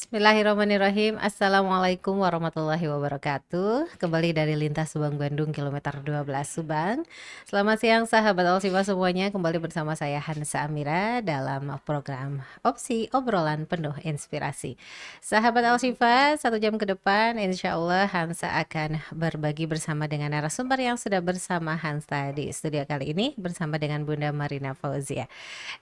Bismillahirrahmanirrahim. Assalamualaikum warahmatullahi wabarakatuh. Kembali dari Lintas Subang Bandung kilometer 12 Subang. Selamat siang sahabat Alsifa semuanya. Kembali bersama saya Hansa Amira dalam program Opsi Obrolan Penuh Inspirasi. Sahabat Alsifa, 1 jam ke depan insya Allah Hansa akan berbagi bersama dengan narasumber yang sudah bersama Hansa di studio kali ini bersama dengan Bunda Marina Fauzia.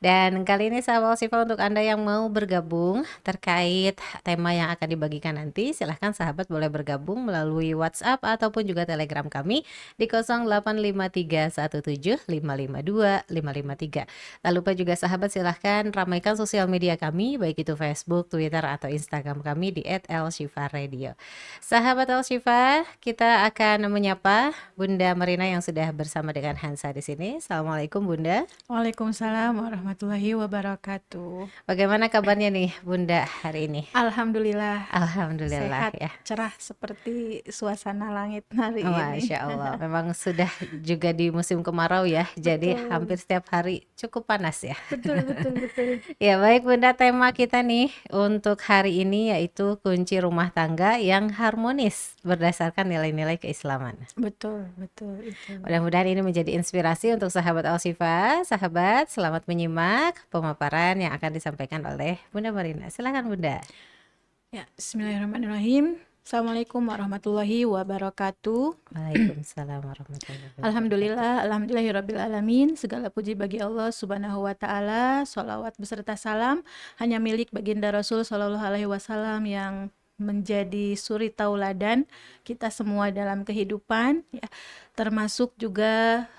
Dan kali ini sahabat Siva, untuk Anda yang mau bergabung terkait tema yang akan dibagikan nanti, silahkan sahabat boleh bergabung melalui WhatsApp ataupun juga Telegram kami di 085317552553. Tak lupa juga sahabat silahkan ramaikan sosial media kami, baik itu Facebook, Twitter, atau Instagram kami di @elshifa_radio. Sahabat Elshifa, kita akan menyapa Bunda Marina yang sudah bersama dengan Hansa di sini. Assalamualaikum Bunda. Waalaikumsalam warahmatullahi wabarakatuh. Bagaimana kabarnya nih Bunda hari ini? Alhamdulillah Alhamdulillah sehat, ya. cerah seperti suasana langit hari ini. Masya Allah, memang sudah juga di musim kemarau ya, jadi hampir Betul, setiap hari cukup panas ya. betul, betul, betul. Ya baik Bunda, tema kita nih untuk hari ini yaitu kunci rumah tangga yang harmonis berdasarkan nilai-nilai keislaman. Betul, betul itu. Mudah-mudahan ini menjadi inspirasi untuk sahabat Alsifa. Sahabat, selamat menyimak pemaparan yang akan disampaikan oleh Bunda Marina. Silakan Bunda. Ya, bismillahirrahmanirrahim. Assalamualaikum warahmatullahi wabarakatuh. Waalaikumsalam warahmatullahi wabarakatuh. Alhamdulillahirabbil alamin. Segala puji bagi Allah Subhanahu wa taala. Shalawat beserta salam hanya milik baginda Rasul sallallahu alaihi wasallam yang menjadi suri tauladan kita semua dalam kehidupan ya, termasuk juga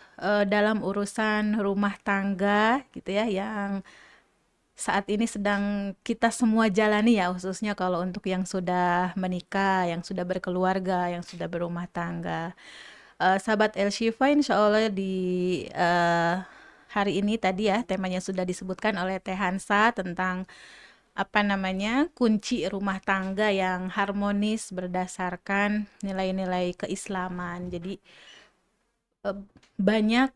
dalam urusan rumah tangga gitu ya, yang saat ini sedang kita semua jalani ya, khususnya kalau untuk yang sudah menikah, yang sudah berkeluarga, yang sudah berumah tangga. Sahabat El Shifa, insya Allah di hari ini tadi ya temanya sudah disebutkan oleh Teh Hansa tentang kunci rumah tangga yang harmonis berdasarkan nilai-nilai keislaman. Jadi banyak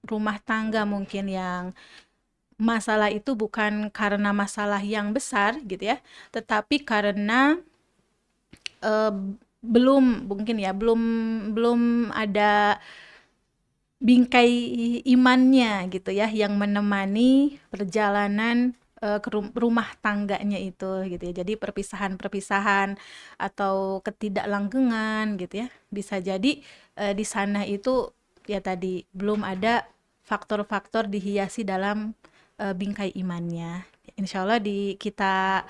rumah tangga mungkin yang masalah itu bukan karena masalah yang besar gitu ya, tetapi karena belum ada bingkai imannya gitu ya, yang menemani perjalanan ke rumah tangganya itu gitu ya. Jadi perpisahan-perpisahan atau ketidaklanggengan gitu ya, bisa jadi di sana itu ya tadi belum ada faktor-faktor dihiasi dalam bingkai imannya. Insya Allah kita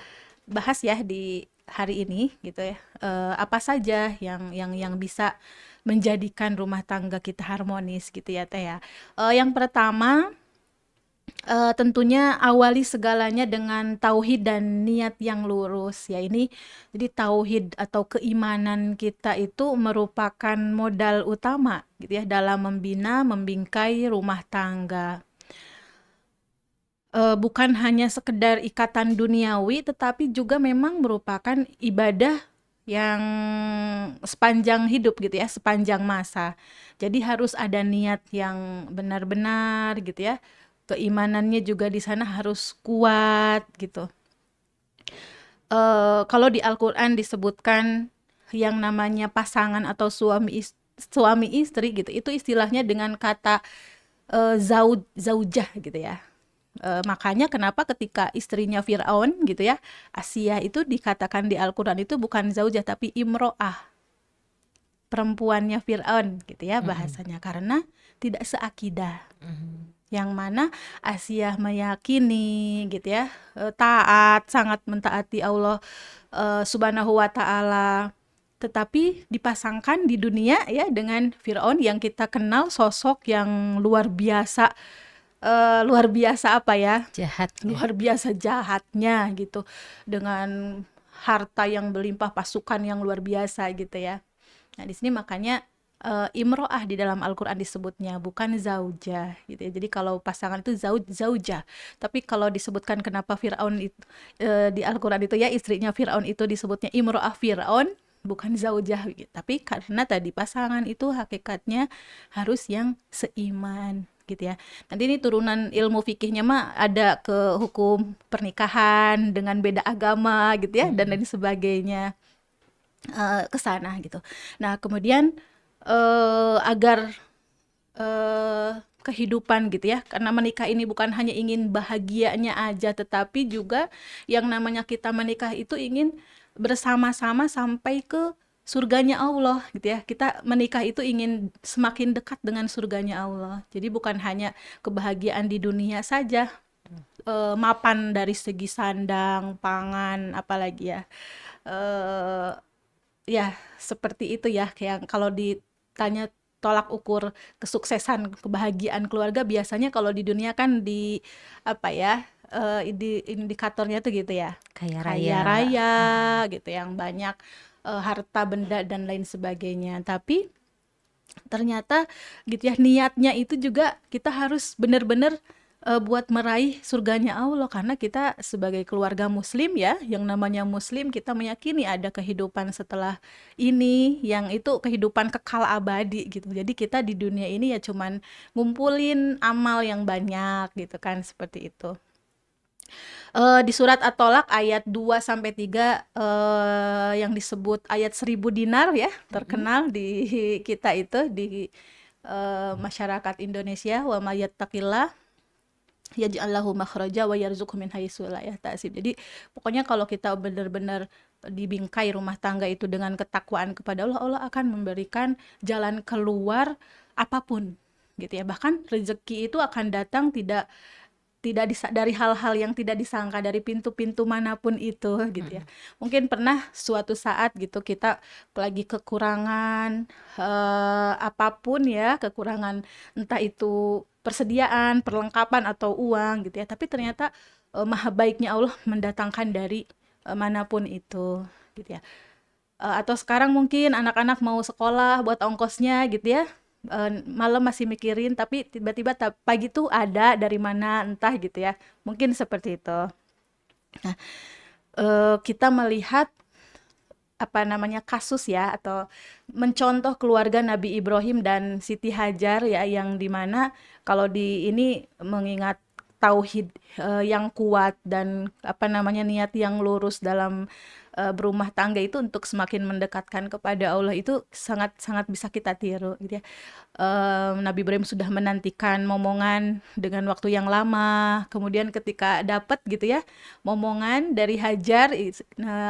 bahas ya di hari ini gitu ya, apa saja yang bisa menjadikan rumah tangga kita harmonis gitu ya Teh ya. Yang pertama, tentunya awali segalanya dengan tauhid dan niat yang lurus ya. Ini jadi tauhid atau keimanan kita itu merupakan modal utama gitu ya dalam membina, membingkai rumah tangga. Bukan hanya sekedar ikatan duniawi, tetapi juga memang merupakan ibadah yang sepanjang hidup gitu ya, sepanjang masa. Jadi harus ada niat yang benar-benar gitu ya. Keimanannya juga di sana harus kuat gitu. Kalau di Al-Quran disebutkan yang namanya pasangan atau suami istri gitu, itu istilahnya dengan kata zaujah gitu ya. Makanya kenapa ketika istrinya Fir'aun gitu ya, Asia itu dikatakan di Al-Quran itu bukan zaujah tapi imro'ah, perempuannya Fir'aun gitu ya bahasanya, karena tidak seakidah. Yang mana Asia meyakini gitu ya, taat, sangat mentaati Allah subhanahu wa ta'ala, tetapi dipasangkan di dunia ya dengan Fir'aun yang kita kenal sosok yang luar biasa apa ya, Jahat ya. luar biasa jahatnya gitu, dengan harta yang berlimpah, pasukan yang luar biasa gitu ya. Nah di sini makanya imro'ah di dalam Al-Quran disebutnya, bukan zaujah gitu ya. Jadi kalau pasangan itu zaujah, tapi kalau disebutkan kenapa Fir'aun di Al-Quran itu ya, istrinya Fir'aun itu disebutnya imro'ah Fir'aun, bukan zaujah gitu. Tapi karena tadi pasangan itu hakikatnya harus yang seiman gitu ya. Nanti ini turunan ilmu fikihnya mah ada ke hukum pernikahan dengan beda agama gitu ya dan lain sebagainya, ke sana gitu. Nah, kemudian agar kehidupan gitu ya, karena menikah ini bukan hanya ingin bahagianya aja, tetapi juga yang namanya kita menikah itu ingin bersama-sama sampai ke surganya Allah gitu ya. Kita menikah itu ingin semakin dekat dengan surganya Allah. Jadi bukan hanya kebahagiaan di dunia saja, mapan dari segi sandang, pangan, apalagi ya. Eh, Ya, seperti itu ya. Kayak kalau ditanya tolak ukur kesuksesan, kebahagiaan keluarga biasanya kalau di dunia kan di apa ya? Indikatornya tuh gitu ya. Kaya Kaya raya. raya gitu, yang banyak harta benda dan lain sebagainya. Tapi ternyata gitu ya, niatnya itu juga kita harus benar-benar buat meraih surganya Allah, karena kita sebagai keluarga muslim ya, yang namanya muslim kita meyakini ada kehidupan setelah ini yang itu kehidupan kekal abadi gitu. Jadi kita di dunia ini ya cuman ngumpulin amal yang banyak gitu kan, seperti itu. Di surat At-Tolak ayat 2 sampai 3, yang disebut ayat 1.000 dinar ya, terkenal di kita itu di masyarakat Indonesia, wa may yattaqillah yaj'al lahu makhraja wa yarzuqhu min haitsu la yahtasib. Jadi pokoknya kalau kita benar-benar dibingkai rumah tangga itu dengan ketakwaan kepada Allah, Allah akan memberikan jalan keluar apapun gitu ya. Bahkan rezeki itu akan datang tidak tidak dari hal-hal yang tidak disangka, dari pintu-pintu manapun itu gitu ya. Mungkin pernah suatu saat gitu kita lagi kekurangan apapun ya, kekurangan entah itu persediaan, perlengkapan atau uang gitu ya. Tapi ternyata maha baiknya Allah mendatangkan dari manapun itu gitu ya. Atau sekarang mungkin anak-anak mau sekolah buat ongkosnya gitu ya, malam masih mikirin tapi tiba-tiba pagi tuh ada dari mana entah gitu ya, mungkin seperti itu. Nah, kita melihat apa namanya kasus ya, atau mencontoh keluarga Nabi Ibrahim dan Siti Hajar ya, yang dimana kalau di ini mengingat tauhid yang kuat dan apa namanya niat yang lurus dalam berumah tangga itu untuk semakin mendekatkan kepada Allah, itu sangat sangat bisa kita tiru gitu ya. Nabi Ibrahim sudah menantikan momongan dengan waktu yang lama. Kemudian ketika dapat gitu ya, momongan dari Hajar,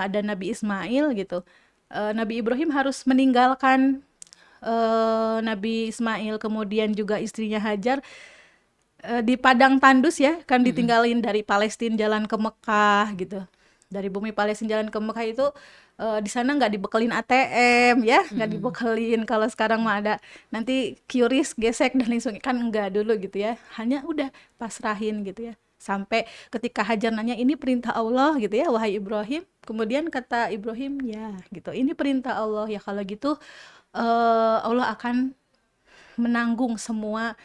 ada Nabi Ismail gitu. Nabi Ibrahim harus meninggalkan Nabi Ismail, kemudian juga istrinya Hajar di padang tandus ya, kan ditinggalin dari Palestina jalan ke Mekah gitu. Dari bumi Palestina jalan ke Mekah itu di sana nggak dibekelin ATM ya, nggak dibekelin kalau sekarang mah ada nanti QRIS gesek dan lain sebagainya, kan enggak dulu gitu ya. Hanya udah pasrahin gitu ya. Sampai ketika Hajar nanya, ini perintah Allah gitu ya, wahai Ibrahim. Kemudian kata Ibrahim, ya gitu, ini perintah Allah ya, kalau gitu Allah akan menanggung semua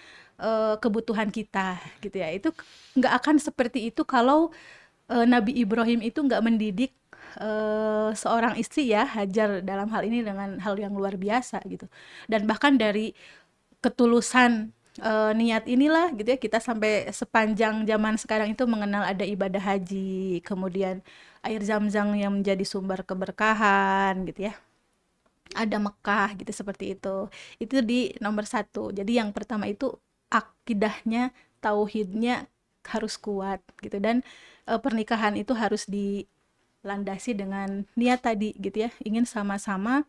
kebutuhan kita gitu ya. Itu nggak akan seperti itu kalau Nabi Ibrahim itu nggak mendidik seorang istri ya, Hajar dalam hal ini, dengan hal yang luar biasa gitu. Dan bahkan dari ketulusan niat inilah gitu ya, kita sampai sepanjang zaman sekarang itu mengenal ada ibadah haji, kemudian air zam-zam yang menjadi sumber keberkahan gitu ya, ada Mekah gitu, seperti itu di nomor satu. Jadi yang pertama itu akidahnya, tauhidnya harus kuat gitu, dan pernikahan itu harus dilandasi dengan niat tadi gitu ya, ingin sama-sama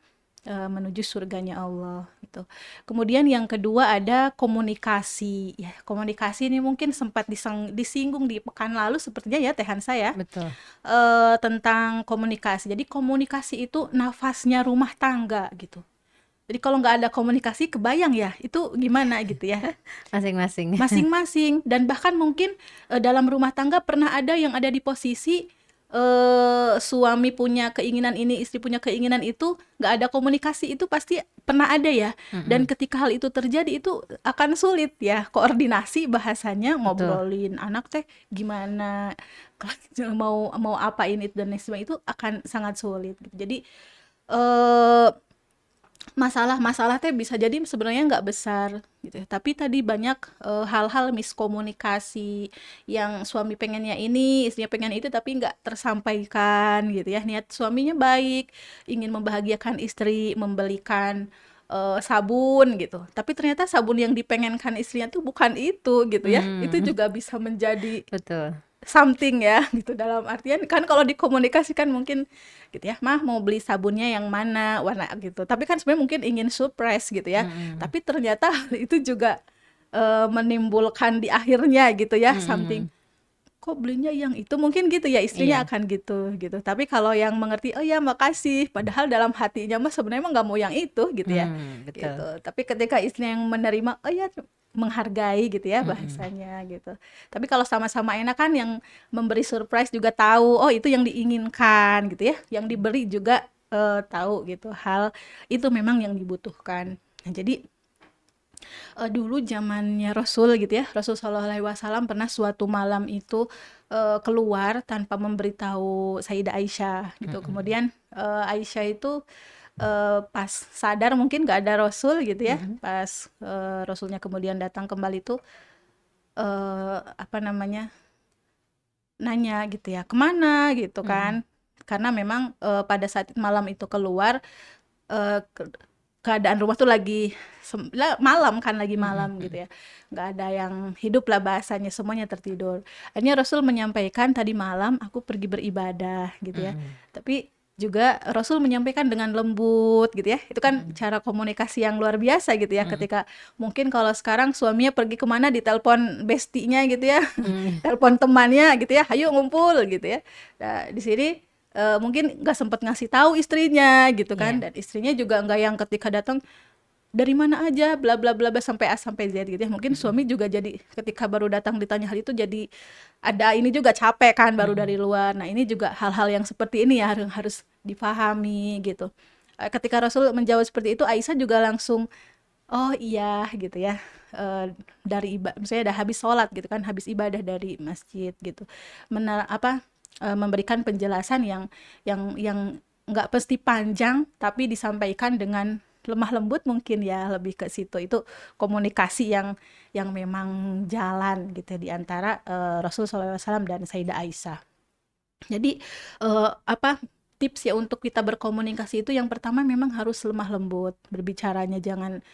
menuju surganya Allah gitu. Kemudian yang kedua ada komunikasi ya. Komunikasi ini mungkin sempat disinggung di pekan lalu sepertinya ya, Tehan saya, Betul. tentang komunikasi. Jadi komunikasi itu nafasnya rumah tangga gitu. Jadi kalau nggak ada komunikasi, kebayang ya itu gimana gitu ya. Masing-masing. Masing-masing, dan bahkan mungkin dalam rumah tangga pernah ada yang ada di posisi suami punya keinginan ini, istri punya keinginan itu, nggak ada komunikasi, itu pasti pernah ada ya. Dan ketika hal itu terjadi itu akan sulit ya, koordinasi bahasanya, Betul. ngobrolin anak teh gimana, mau mau apain itu dan lain sebagainya, itu akan sangat sulit gitu. Jadi Masalah-masalah teh bisa jadi sebenarnya nggak besar gitu ya, tapi tadi banyak hal-hal miskomunikasi yang suami pengennya ini, istrinya pengen itu tapi nggak tersampaikan gitu ya. Niat suaminya baik, ingin membahagiakan istri, membelikan sabun gitu. Tapi ternyata sabun yang dipengenkan istrinya tuh bukan itu gitu ya. Itu Hmm, juga bisa menjadi betul. something ya gitu, dalam artian kan kalau dikomunikasikan mungkin gitu ya, mah mau beli sabunnya yang mana warna gitu, tapi kan sebenarnya mungkin ingin surprise gitu ya, Mm-mm. tapi ternyata hal itu juga menimbulkan di akhirnya gitu ya something, Mm-mm. kok belinya yang itu, mungkin gitu ya, istrinya Iya. akan gitu. Tapi kalau yang mengerti, oh ya makasih, padahal dalam hatinya mah sebenarnya mah nggak mau yang itu gitu ya, gitu. Betul. Tapi ketika istrinya yang menerima, oh ya menghargai gitu ya Mm-mm. bahasanya gitu. Tapi kalau sama-sama enak kan, yang memberi surprise juga tahu, oh itu yang diinginkan gitu ya, yang diberi juga tahu gitu, hal itu memang yang dibutuhkan. Nah, jadi dulu zamannya Rasul gitu ya, Rasul Shallallahu Alaihi Wasallam pernah suatu malam itu keluar tanpa memberitahu Sayyidah Aisyah gitu. Mm-mm. Kemudian Aisyah itu pas sadar mungkin gak ada Rasul gitu ya, Mm-mm. pas Rasulnya kemudian datang kembali itu apa namanya, nanya gitu ya, kemana gitu Mm-mm. kan? Karena memang pada saat malam itu keluar, eh, ke- keadaan rumah tuh lagi malam kan, lagi malam Mm-mm. gitu ya, nggak ada yang hidup lah bahasanya, semuanya tertidur. Akhirnya Rasul menyampaikan, tadi malam aku pergi beribadah gitu ya, Mm-mm. tapi juga Rasul menyampaikan dengan lembut gitu ya, itu kan Mm-mm. cara komunikasi yang luar biasa gitu ya, Mm-mm. ketika mungkin kalau sekarang suaminya pergi kemana ditelepon bestinya gitu ya, Mm-mm. telepon temannya gitu ya, ayo ngumpul gitu ya. Nah, di sini mungkin nggak sempat ngasih tahu istrinya gitu kan, Iya. dan istrinya juga nggak yang ketika datang dari mana aja bla bla bla bla sampai A sampai Z gitu ya. Mungkin Mm-mm. suami juga jadi ketika baru datang ditanya hal itu, jadi ada ini juga, capek kan baru dari Mm-mm. luar. Nah, ini juga hal-hal yang seperti ini ya harus dipahami gitu. Ketika Rasul menjawab seperti itu, Aisyah juga langsung, oh iya gitu ya. Dari ibadah, misalnya udah habis sholat gitu kan, habis ibadah dari masjid gitu, memberikan penjelasan yang nggak pasti panjang, tapi disampaikan dengan lemah lembut, mungkin ya lebih ke situ. Itu komunikasi yang memang jalan gitu ya, di antara Rasul SAW dan Sayyidah Aisyah. Jadi apa tips ya untuk kita berkomunikasi itu, yang pertama memang harus lemah lembut berbicaranya, jangan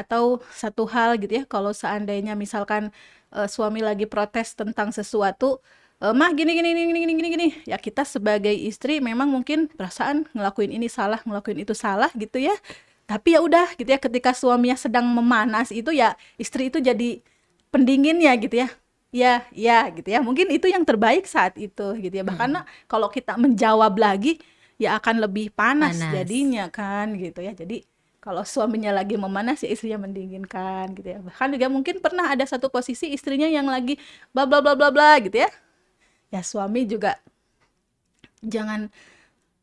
atau satu hal gitu ya, kalau seandainya misalkan suami lagi protes tentang sesuatu, mah gini gini gini gini gini gini, ya kita sebagai istri memang mungkin perasaan ngelakuin ini salah, ngelakuin itu salah gitu ya, tapi ya udah gitu ya, ketika suaminya sedang memanas itu ya, istri itu jadi pendinginnya gitu ya, ya ya gitu ya, mungkin itu yang terbaik saat itu gitu ya. Bahkan Mm-mm. kalau kita menjawab lagi ya akan lebih panas Panas. jadinya kan gitu ya. Jadi kalau suaminya lagi memanas, ya istrinya mendinginkan gitu ya. Bahkan juga mungkin pernah ada satu posisi istrinya yang lagi bla bla bla bla bla gitu ya. Ya suami juga jangan,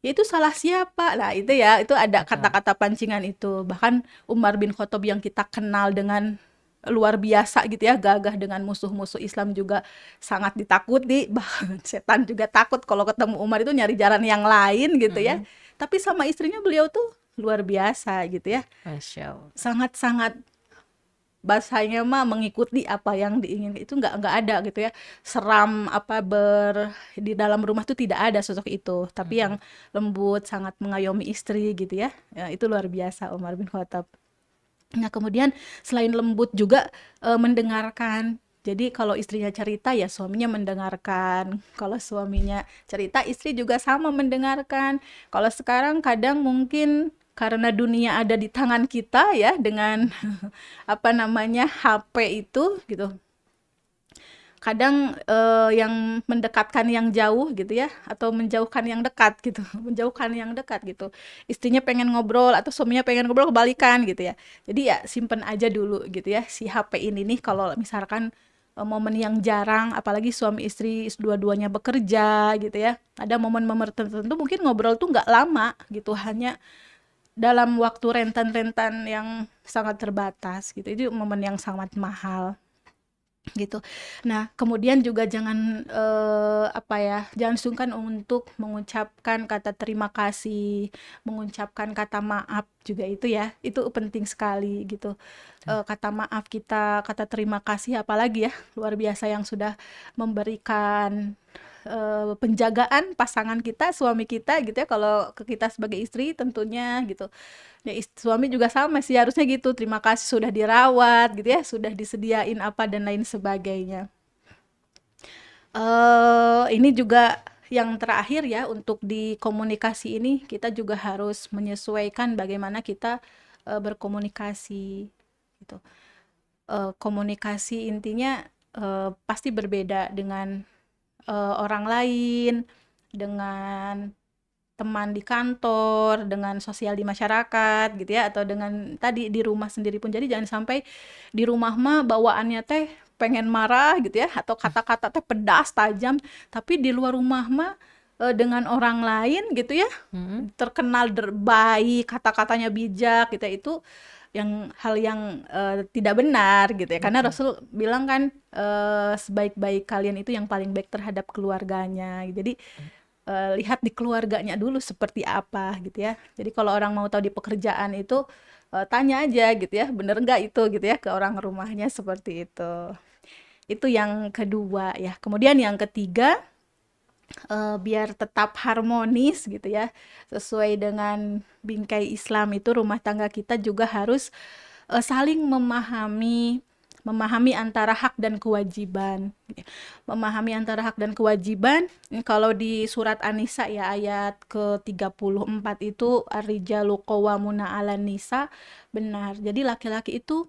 ya itu salah siapa. Nah, itu ya, itu ada Betul. kata-kata pancingan itu. Bahkan Umar bin Khattab yang kita kenal dengan luar biasa gitu ya, gagah dengan musuh-musuh Islam juga sangat ditakuti. Bahkan setan juga takut kalau ketemu Umar, itu nyari jalan yang lain gitu ya. Mm-mm. Tapi sama istrinya beliau tuh luar biasa gitu ya. Masya Allah. Sangat-sangat, bahasanya mah mengikuti apa yang diinginkan, itu nggak ada gitu ya, seram apa di dalam rumah tuh tidak ada sosok itu, tapi yang Mm-mm. lembut, sangat mengayomi istri gitu ya, ya itu luar biasa Umar bin Khattab. Nah, kemudian selain lembut juga mendengarkan. Jadi kalau istrinya cerita ya suaminya mendengarkan, kalau suaminya cerita istri juga sama mendengarkan. Kalau sekarang kadang mungkin karena dunia ada di tangan kita ya, dengan apa namanya, HP itu gitu. Kadang yang mendekatkan yang jauh gitu ya, atau menjauhkan yang dekat gitu, menjauhkan yang dekat gitu. Istrinya pengen ngobrol atau suaminya pengen ngobrol, kebalikan gitu ya. Jadi ya simpen aja dulu gitu ya si HP ini nih, kalau misalkan momen yang jarang, apalagi suami istri dua-duanya bekerja gitu ya. Ada momen-momen tertentu mungkin ngobrol tuh nggak lama gitu, hanya dalam waktu rentan-rentan yang sangat terbatas gitu. Itu momen yang sangat mahal. gitu. Nah, kemudian juga jangan apa ya, jangan sungkan untuk mengucapkan kata terima kasih, mengucapkan kata maaf juga itu ya, itu penting sekali gitu. Kata maaf kita, kata terima kasih apalagi ya, luar biasa yang sudah memberikan penjagaan pasangan kita, suami kita gitu ya, kalau ke kita sebagai istri tentunya gitu. Ya suami juga sama sih harusnya gitu, terima kasih sudah dirawat gitu ya, sudah disediain apa dan lain sebagainya. Ini juga yang terakhir ya, untuk di komunikasi ini kita juga harus menyesuaikan bagaimana kita berkomunikasi gitu. Komunikasi intinya pasti berbeda dengan orang lain, dengan teman di kantor, dengan sosial di masyarakat gitu ya, atau dengan tadi di rumah sendiri pun. Jadi jangan sampai di rumah mah bawaannya teh pengen marah gitu ya, atau kata-kata teh pedas, tajam, tapi di luar rumah mah dengan orang lain gitu ya, Mm-mm. terkenal baik, kata-katanya bijak gitu ya, itu yang hal yang tidak benar gitu ya. Karena Betul. Rasul bilang kan sebaik-baik kalian itu yang paling baik terhadap keluarganya. Jadi lihat di keluarganya dulu seperti apa gitu ya. Jadi kalau orang mau tahu di pekerjaan itu tanya aja gitu ya, bener nggak itu gitu ya ke orang rumahnya seperti itu. Itu yang kedua ya. Kemudian yang ketiga, biar tetap harmonis gitu ya, sesuai dengan bingkai Islam itu rumah tangga kita juga harus saling memahami antara hak dan kewajiban. Memahami antara hak dan kewajiban, kalau di surat An-Nisa ya ayat ke-34 itu ar-rijalu qawwamuna 'alan nisa, benar. Jadi laki-laki itu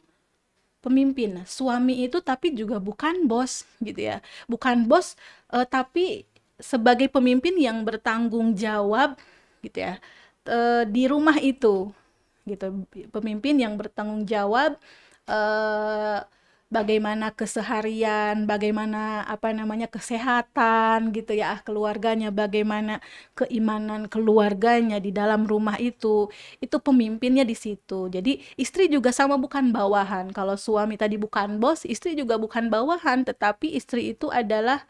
pemimpin. Suami itu tapi juga bukan bos gitu ya. Bukan bos tapi sebagai pemimpin yang bertanggung jawab gitu ya. Di rumah itu gitu. Pemimpin yang bertanggung jawab eh bagaimana keseharian, bagaimana apa namanya kesehatan gitu ya keluarganya, bagaimana keimanan keluarganya di dalam rumah itu pemimpinnya di situ. Jadi istri juga sama, bukan bawahan. Kalau suami tadi bukan bos, istri juga bukan bawahan, tetapi istri itu adalah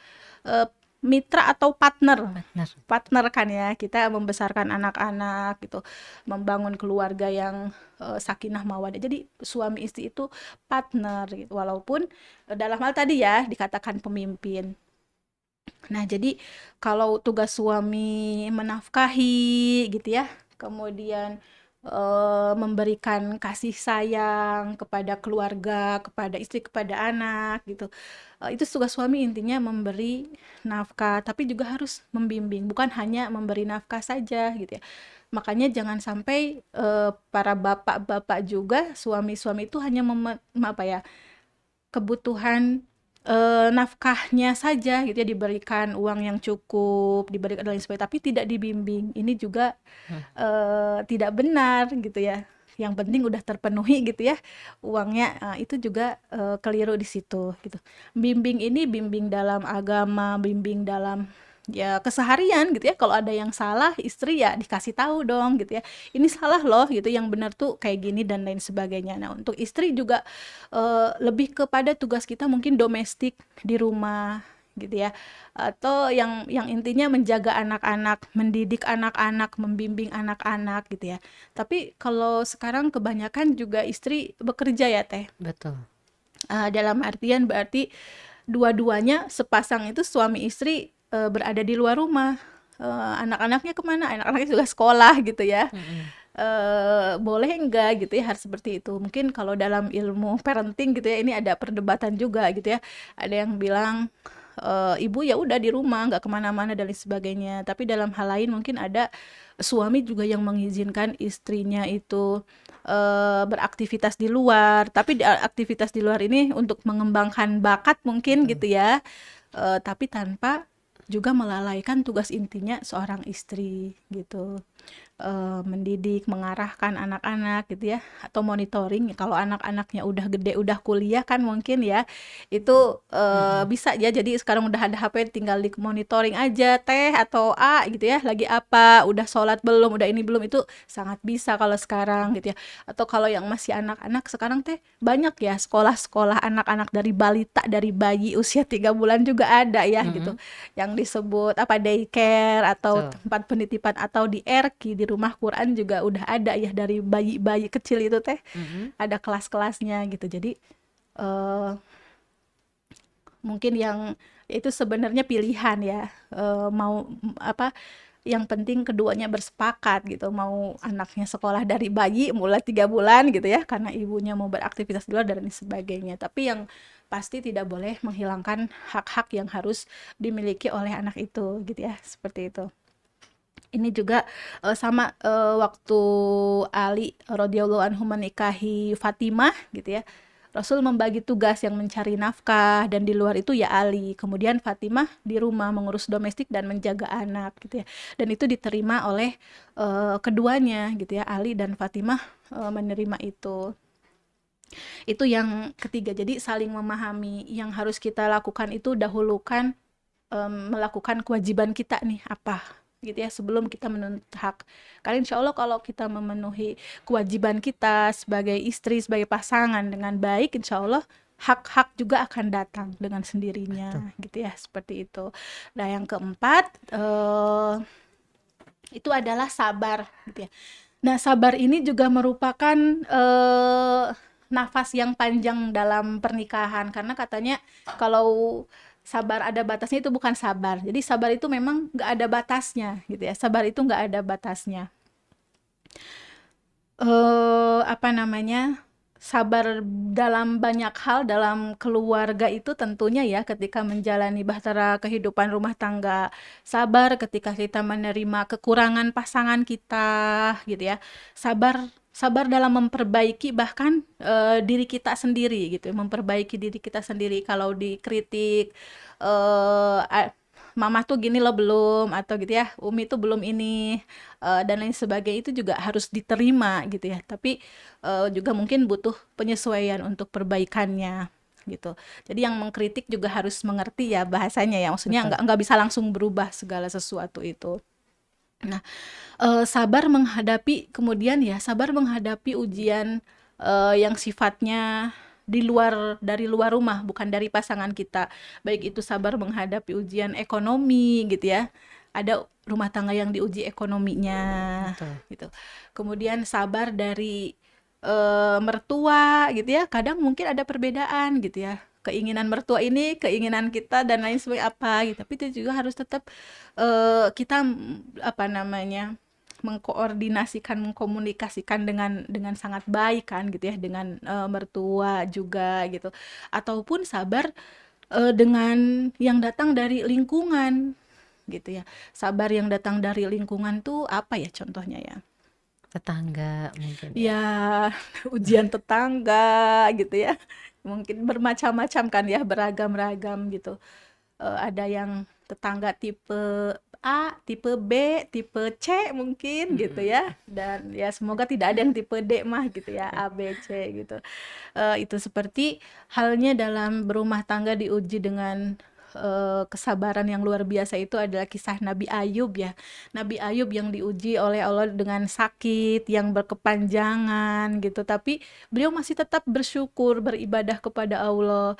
eh, mitra atau partner. Partner. Partner kan ya, kita membesarkan anak-anak gitu, membangun keluarga yang sakinah mawadah. Jadi suami istri itu partner gitu. Walaupun dalam hal tadi ya dikatakan pemimpin. Nah, jadi kalau tugas suami menafkahi gitu ya, kemudian memberikan kasih sayang kepada keluarga, kepada istri, kepada anak gitu. Itu tugas suami intinya memberi nafkah, tapi juga harus membimbing, bukan hanya memberi nafkah saja gitu ya. Makanya jangan sampai para bapak-bapak juga, suami-suami itu hanya apa ya, kebutuhan nafkahnya saja gitu ya, diberikan uang yang cukup, diberikan dan lain sebagainya, tapi tidak dibimbing. Ini juga Hmm. tidak benar gitu ya. Yang penting udah terpenuhi gitu ya uangnya, itu juga keliru di situ gitu. Bimbing ini bimbing dalam agama, bimbing dalam ya keseharian gitu ya. Kalau ada yang salah istri ya dikasih tahu dong gitu ya. Ini salah loh gitu, yang benar tuh kayak gini dan lain sebagainya. Nah, untuk istri juga lebih kepada tugas kita mungkin domestik di rumah gitu ya, atau yang intinya menjaga anak-anak, mendidik anak-anak, membimbing anak-anak gitu ya. Tapi kalau sekarang kebanyakan juga istri bekerja ya Teh. Betul. Dalam artian berarti dua-duanya sepasang itu suami istri berada di luar rumah. Anak-anaknya kemana? Anak-anaknya juga sekolah gitu ya. Mm-mm. Boleh enggak gitu ya, harus seperti itu. Mungkin kalau dalam ilmu parenting gitu ya, ini ada perdebatan juga gitu ya. Ada yang bilang ibu ya udah di rumah nggak kemana-mana dan lain sebagainya. Tapi dalam hal lain mungkin ada suami juga yang mengizinkan istrinya itu beraktivitas di luar. Tapi aktivitas di luar ini untuk mengembangkan bakat mungkin Betul. gitu ya. Tapi tanpa juga melalaikan tugas intinya seorang istri gitu. Mendidik, mengarahkan anak-anak gitu ya, atau monitoring. Kalau anak-anaknya udah gede, udah kuliah kan mungkin ya, itu Mm-mm. bisa ya. Jadi sekarang udah ada HP, tinggal di monitoring aja, Teh atau A gitu ya, lagi apa, udah sholat belum, udah ini belum, itu sangat bisa kalau sekarang gitu ya. Atau kalau yang masih anak-anak sekarang Teh banyak ya sekolah-sekolah anak-anak dari balita, dari bayi usia 3 bulan juga ada ya gitu, Mm-mm. yang disebut apa, daycare atau Betul. tempat penitipan, atau di RQ, di rumah Quran juga udah ada ya, dari bayi-bayi kecil itu Teh Mm-mm. ada kelas-kelasnya gitu. Jadi eh, mungkin yang itu sebenarnya pilihan ya, mau apa, yang penting keduanya bersepakat gitu, mau anaknya sekolah dari bayi mulai 3 bulan gitu ya, karena ibunya mau beraktivitas di luar dan lain sebagainya. Tapi yang pasti tidak boleh menghilangkan hak-hak yang harus dimiliki oleh anak itu gitu ya, seperti itu. Ini juga sama waktu Ali radhiyallahu anhu menikahi Fatimah gitu ya. Rasul membagi tugas, yang mencari nafkah dan di luar itu ya Ali. Kemudian Fatimah di rumah mengurus domestik dan menjaga anak gitu ya. Dan itu diterima oleh keduanya gitu ya. Ali dan Fatimah menerima itu. Itu yang ketiga. Jadi saling memahami. Yang harus kita lakukan itu dahulukan melakukan kewajiban kita nih apa gitu ya, sebelum kita menuntut hak. Karena insya Allah kalau kita memenuhi kewajiban kita sebagai istri, sebagai pasangan dengan baik, insya Allah hak-hak juga akan datang dengan Betul. sendirinya gitu ya, seperti itu. Nah yang keempat itu adalah sabar gitu ya. Nah sabar ini juga merupakan nafas yang panjang dalam pernikahan, karena katanya kalau sabar ada batasnya itu bukan sabar. Jadi sabar itu memang nggak ada batasnya gitu ya. Sabar itu nggak ada batasnya. Apa namanya, sabar dalam banyak hal dalam keluarga itu tentunya ya, ketika menjalani bahtera kehidupan rumah tangga, sabar ketika kita menerima kekurangan pasangan kita gitu ya, sabar sabar dalam memperbaiki bahkan diri kita sendiri gitu, memperbaiki diri kita sendiri kalau dikritik, eh mama tuh gini loh belum, atau gitu ya, Umi tuh belum ini, dan lain sebagainya, itu juga harus diterima gitu ya. Tapi juga mungkin butuh penyesuaian untuk perbaikannya gitu. Jadi yang mengkritik juga harus mengerti ya bahasanya ya. Maksudnya Betul. nggak bisa langsung berubah segala sesuatu itu. Nah, sabar menghadapi, kemudian ya sabar menghadapi ujian yang sifatnya di luar, dari luar rumah, bukan dari pasangan kita. Baik itu sabar menghadapi ujian ekonomi gitu ya. Ada rumah tangga yang diuji ekonominya Betul. gitu. Kemudian sabar dari mertua gitu ya. Kadang mungkin ada perbedaan gitu ya. Keinginan mertua ini, keinginan kita dan lain sebagainya apa gitu. Tapi itu juga harus tetap kita apa namanya, mengkoordinasikan, mengkomunikasikan dengan sangat baik kan gitu ya, dengan mertua juga gitu. Ataupun sabar dengan yang datang dari lingkungan gitu ya. Sabar yang datang dari lingkungan tuh apa ya contohnya ya? Tetangga mungkin ya. Ya, ujian tetangga gitu ya. Mungkin bermacam-macam kan ya, beragam-ragam gitu. Ada yang tetangga tipe A, tipe B, tipe C mungkin gitu Mm-mm. ya. Dan ya semoga tidak ada yang tipe D mah gitu ya, A, B, C gitu. Itu seperti halnya dalam berumah tangga diuji dengan kesabaran yang luar biasa, itu adalah kisah Nabi Ayub ya. Nabi Ayub yang diuji oleh Allah dengan sakit yang berkepanjangan gitu, tapi beliau masih tetap bersyukur, beribadah kepada Allah.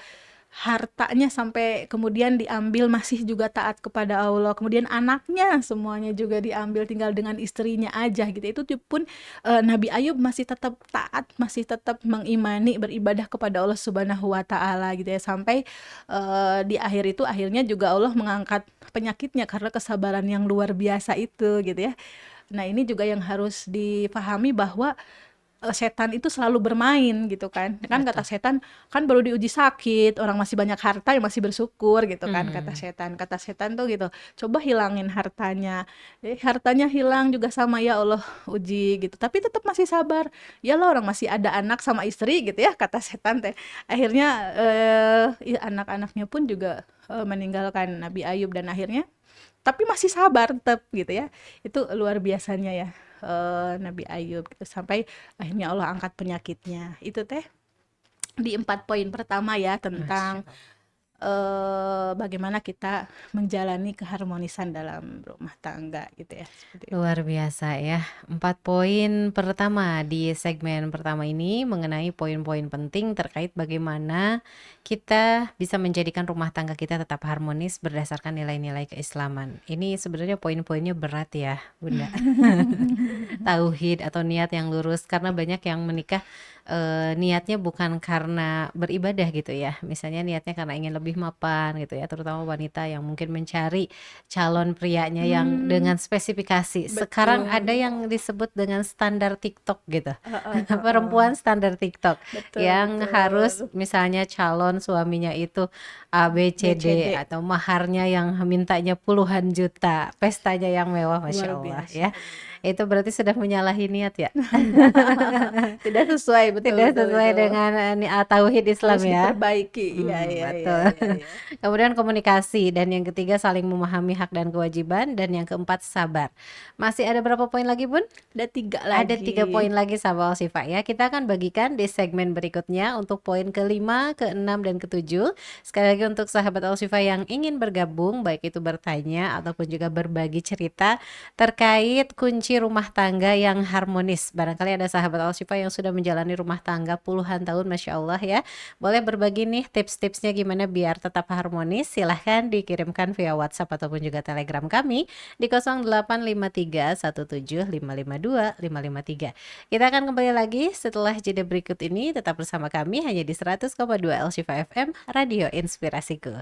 Hartanya sampai kemudian diambil, masih juga taat kepada Allah. Kemudian anaknya semuanya juga diambil, tinggal dengan istrinya aja gitu. Itu pun Nabi Ayub masih tetap taat, masih tetap mengimani, beribadah kepada Allah Subhanahu wa taala gitu ya. Sampai di akhir itu akhirnya juga Allah mengangkat penyakitnya karena kesabaran yang luar biasa itu gitu ya. Nah, ini juga yang harus dipahami bahwa setan itu selalu bermain gitu kan. Kan kata Betul. setan, kan baru diuji sakit, orang masih banyak harta yang masih bersyukur gitu kan, kata Mm-mm. setan. Kata setan tuh gitu, coba hilangin hartanya. Hartanya hilang juga sama, ya Allah uji gitu. Tapi tetap masih sabar. Ya lah, orang masih ada anak sama istri gitu ya, kata setan teh. Akhirnya anak-anaknya pun juga meninggalkan Nabi Ayub, dan akhirnya tapi masih sabar tetap gitu ya. Itu luar biasanya ya, Nabi Ayub gitu, sampai akhirnya Allah angkat penyakitnya. Itu teh di 4 poin pertama ya, Masya tentang Allah. bagaimana kita menjalani keharmonisan dalam rumah tangga gitu ya, seperti itu. Luar biasa ya. 4 poin pertama di segmen pertama ini mengenai poin-poin penting terkait bagaimana kita bisa menjadikan rumah tangga kita tetap harmonis berdasarkan nilai-nilai keislaman. Ini sebenarnya poin-poinnya berat ya, Bunda. Tauhid atau niat yang lurus, karena banyak yang menikah niatnya bukan karena beribadah gitu ya. Misalnya niatnya karena ingin lebih mapan gitu ya, terutama wanita yang mungkin mencari calon prianya yang Hmm, dengan spesifikasi. Sekarang ada betul. yang disebut dengan standar TikTok gitu. Heeh, heeh. Perempuan standar TikTok Betul, yang harus betul. misalnya calon suaminya itu A B C D, BCD, atau maharnya yang mintanya puluhan juta, pestanya yang mewah, luar Masya Allah ya. biasa. Itu berarti sudah menyalahi niat ya. Tidak sesuai, betul Tidak betul sesuai itu. dengan tauhid Islam Harus ya. diperbaiki. Iya, iya, iya, Betul. iya, iya. Kemudian komunikasi, dan yang ketiga saling memahami hak dan kewajiban, dan yang keempat sabar. Masih ada berapa poin lagi, Bun? Ada 3 Ada 3 poin lagi. lagi sahabat Sifa ya. Kita akan bagikan di segmen berikutnya untuk poin kelima, keenam, dan ketujuh. Sekali lagi untuk sahabat Sifa yang ingin bergabung, baik itu bertanya ataupun juga berbagi cerita terkait kunci rumah tangga yang harmonis. Barangkali ada sahabat Sifa yang sudah menjalani rumah tangga puluhan tahun, Masya Allah ya. Boleh berbagi nih tips-tipsnya gimana biar tetap harmonis. Silahkan dikirimkan via WhatsApp ataupun juga Telegram kami di 085317552553. Kita akan kembali lagi setelah jeda berikut ini. Tetap bersama kami hanya di 100,2 Elshifa FM, Radio Inspirasiku.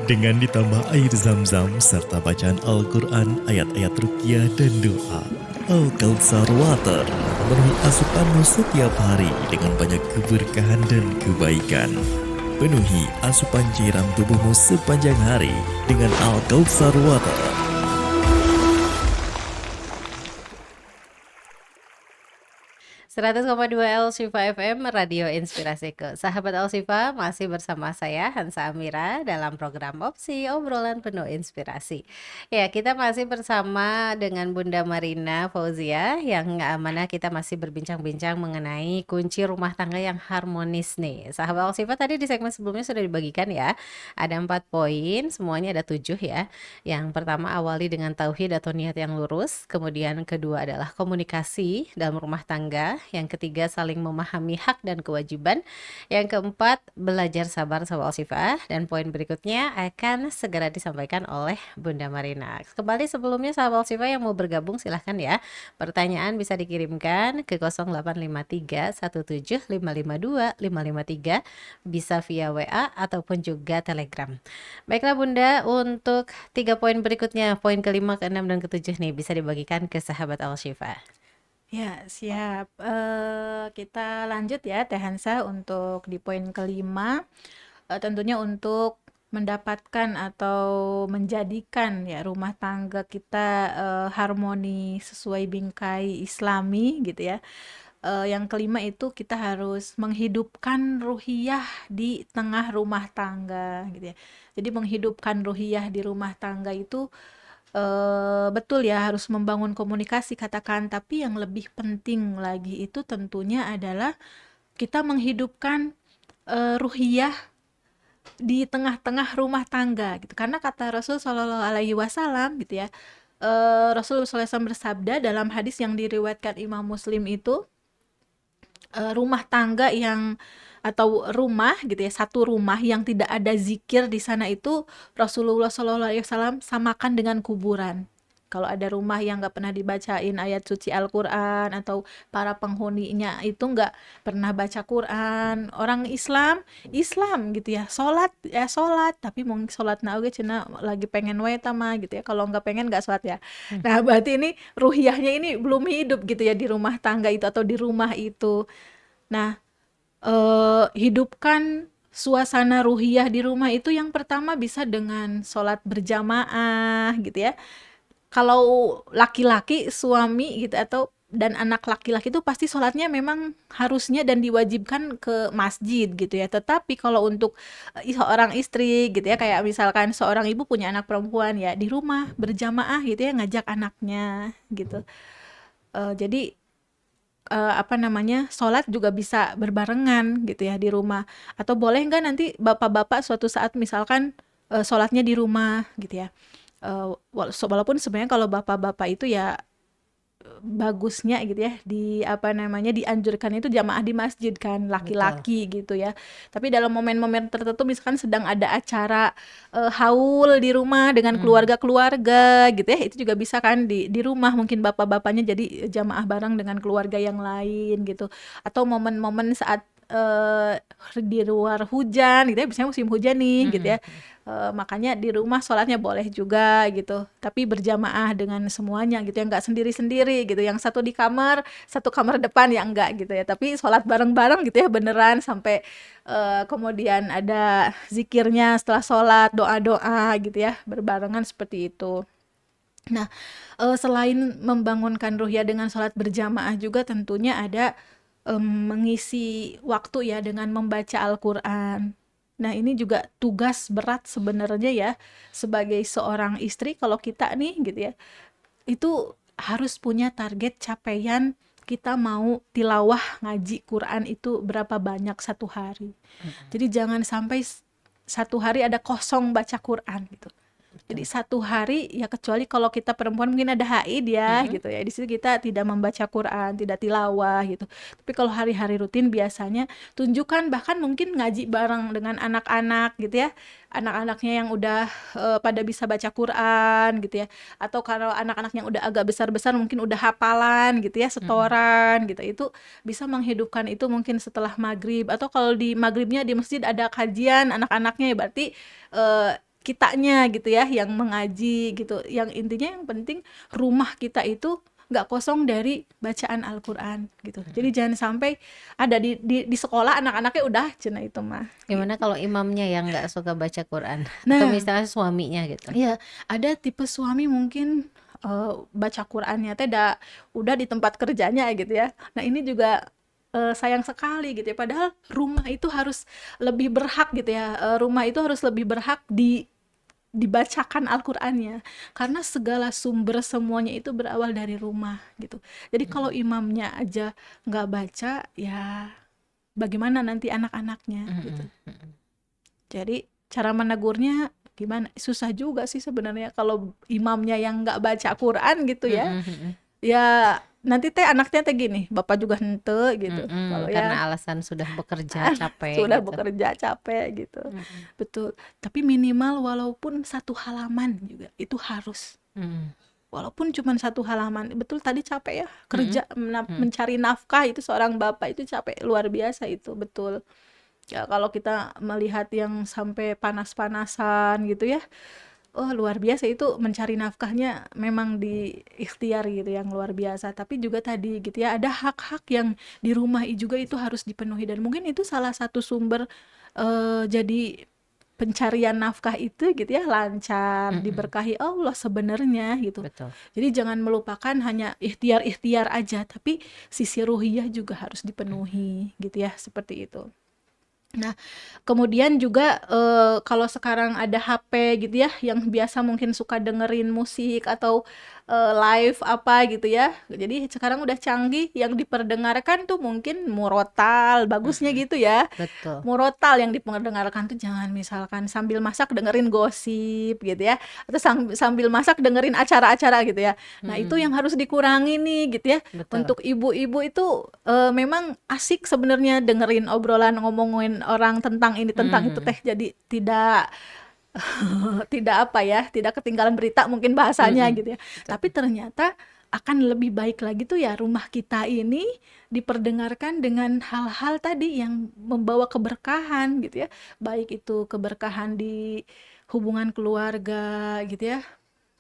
Dengan ditambah air zam-zam serta bacaan Al-Quran, ayat-ayat ruqyah dan doa, Al-Kautsar Water memenuhi asupanmu setiap hari dengan banyak keberkahan dan kebaikan. Penuhi asupan cairan tubuhmu sepanjang hari dengan Al-Kautsar Water. 100,2 Elshifa FM, Radio Inspirasiku. Sahabat Elshifa, masih bersama saya Hansa Amira dalam program Opsi Obrolan Penuh Inspirasi. Ya, kita masih bersama dengan Bunda Marina Fauzia, yang mana kita masih berbincang-bincang mengenai kunci rumah tangga yang harmonis nih. Sahabat Elshifa, tadi di segmen sebelumnya sudah dibagikan ya. Ada 4 poin, semuanya ada 7 ya. Yang pertama, awali dengan tauhid atau niat yang lurus. Kemudian kedua adalah komunikasi dalam rumah tangga. Yang ketiga, saling memahami hak dan kewajiban. Yang keempat, belajar sabar sama Sifah. Dan poin berikutnya akan segera disampaikan oleh Bunda Marina. Kembali sebelumnya sahabat Sifah yang mau bergabung silahkan ya. Pertanyaan bisa dikirimkan ke 085317552553, bisa via WA ataupun juga Telegram. Baiklah Bunda, untuk 3 poin berikutnya, poin kelima, keenam, dan ketujuh nih bisa dibagikan ke sahabat Al-Shifa. Ya, siap. Kita lanjut ya, Teh Hansa, untuk di poin kelima. Tentunya untuk mendapatkan atau menjadikan ya rumah tangga kita harmoni sesuai bingkai Islami gitu ya. Yang kelima itu kita harus menghidupkan ruhiyah di tengah rumah tangga gitu ya. Jadi menghidupkan ruhiyah di rumah tangga itu betul ya, harus membangun komunikasi katakan, tapi yang lebih penting lagi itu tentunya adalah kita menghidupkan ruhiyah di tengah-tengah rumah tangga gitu. Karena kata Rasul Shallallahu Alaihi Wasallam gitu ya, Rasul SAW bersabda dalam hadis yang diriwayatkan Imam Muslim itu, rumah tangga yang atau rumah gitu ya, satu rumah yang tidak ada zikir di sana itu Rasulullah Shallallahu Alaihi Wasallam samakan dengan kuburan. Kalau ada rumah yang nggak pernah dibacain ayat suci Al-Quran, atau para penghuninya itu nggak pernah baca Quran, orang Islam gitu ya, sholat ya sholat, tapi mau sholat oge cenah lagi pengen wae tama gitu ya, kalau nggak pengen nggak sholat ya. Nah berarti ini ruhiyahnya ini belum hidup gitu ya di rumah tangga itu atau di rumah itu. Nah, hidupkan suasana ruhiyah di rumah itu yang pertama bisa dengan sholat berjamaah gitu ya. Kalau laki-laki suami gitu atau dan anak laki-laki itu pasti sholatnya memang harusnya dan diwajibkan ke masjid gitu ya. Tetapi kalau untuk seorang istri gitu ya, kayak misalkan seorang ibu punya anak perempuan ya, di rumah berjamaah gitu ya, ngajak anaknya gitu. Jadi apa namanya, sholat juga bisa berbarengan gitu ya di rumah. Atau boleh nggak nanti bapak-bapak suatu saat misalkan sholatnya di rumah gitu ya. Walaupun sebenarnya kalau bapak-bapak itu ya bagusnya gitu ya, di apa namanya, dianjurkan itu jamaah di masjid kan, Betul. laki-laki gitu ya. Tapi dalam momen-momen tertentu misalkan sedang ada acara haul di rumah dengan Hmm. keluarga-keluarga gitu ya, itu juga bisa kan di rumah mungkin bapak-bapaknya jadi jamaah bareng dengan keluarga yang lain gitu. Atau momen-momen saat di luar hujan gitu ya, biasanya musim hujan nih gitu ya. Makanya di rumah sholatnya boleh juga gitu, tapi berjamaah dengan semuanya gitu ya, nggak sendiri-sendiri gitu, yang satu di kamar, satu kamar depan ya enggak gitu ya, tapi sholat bareng-bareng gitu ya beneran sampai kemudian ada zikirnya setelah sholat, doa-doa gitu ya, berbarengan seperti itu. Nah, selain membangunkan ruhiyah dengan sholat berjamaah juga tentunya ada mengisi waktu ya dengan membaca Al-Quran. Nah, ini juga tugas berat sebenarnya ya sebagai seorang istri kalau kita nih gitu ya. Itu harus punya target capaian kita mau tilawah ngaji Quran itu berapa banyak satu hari. Jadi jangan sampai satu hari ada kosong baca Quran gitu. Jadi Betul. satu hari ya, kecuali kalau kita perempuan mungkin ada haid ya gitu ya. Di situ kita tidak membaca Quran, tidak tilawah gitu. Tapi kalau hari-hari rutin biasanya tunjukkan, bahkan mungkin ngaji bareng dengan anak-anak gitu ya. Anak-anaknya yang udah pada bisa baca Quran gitu ya. Atau kalau anak-anak yang udah agak besar-besar mungkin udah hafalan gitu ya, setoran gitu. Itu bisa menghidupkan itu mungkin setelah maghrib, atau kalau di maghribnya di masjid ada kajian anak-anaknya ya, berarti kitanya gitu ya yang mengaji gitu. Yang intinya yang penting rumah kita itu nggak kosong dari bacaan Al-Quran gitu. Jadi jangan sampai ada di sekolah anak-anaknya udah cenah itu mah. Gimana kalau imamnya yang nggak suka baca Quran atau Nah, misalnya suaminya gitu? iya, ada tipe suami mungkin baca Qurannya teh udah di tempat kerjanya gitu ya. Nah, ini juga sayang sekali gitu ya. Padahal rumah itu harus lebih berhak gitu ya. Rumah itu harus lebih berhak dibacakan Al-Qur'annya, karena segala sumber semuanya itu berawal dari rumah gitu. Jadi kalau imamnya aja nggak baca, ya bagaimana nanti anak-anaknya gitu. Jadi cara menegurnya gimana? Susah juga sih sebenarnya kalau imamnya yang nggak baca Quran gitu ya. Ya nanti teh anaknya teh gini, bapak juga hente gitu. Kalau ya Karena alasan sudah bekerja capek sudah gitu. bekerja capek gitu. Betul. Tapi minimal walaupun satu halaman juga itu harus. Walaupun cuma satu halaman, betul tadi capek ya kerja mencari nafkah, itu seorang bapak itu capek luar biasa itu, betul. Ya kalau kita melihat yang sampai panas-panasan gitu ya, oh luar biasa itu, mencari nafkahnya memang di ikhtiar gitu yang luar biasa. Tapi juga tadi gitu ya, ada hak-hak yang di rumah juga itu harus dipenuhi, dan mungkin itu salah satu sumber jadi pencarian nafkah itu gitu ya lancar, diberkahi Allah sebenarnya gitu. Betul. Jadi jangan melupakan hanya ikhtiar-ikhtiar aja, tapi sisi ruhiyah juga harus dipenuhi gitu ya, seperti itu. Nah, kemudian juga kalau sekarang ada HP gitu ya, yang biasa mungkin suka dengerin musik atau live apa gitu ya. Jadi sekarang udah canggih, yang diperdengarkan tuh mungkin murotal, bagusnya gitu ya. Betul. Murotal yang diperdengarkan tuh jangan misalkan sambil masak dengerin gosip gitu ya, atau sambil masak dengerin acara-acara gitu ya. Nah, itu yang harus dikurangi nih gitu ya. Betul. Untuk ibu-ibu itu memang asik sebenarnya dengerin obrolan ngomongin orang tentang ini tentang itu teh, jadi tidak tidak apa ya, tidak ketinggalan berita mungkin bahasanya gitu ya. Tapi ternyata akan lebih baik lagi tuh ya rumah kita ini diperdengarkan dengan hal-hal tadi yang membawa keberkahan gitu ya. Baik itu keberkahan di hubungan keluarga gitu ya.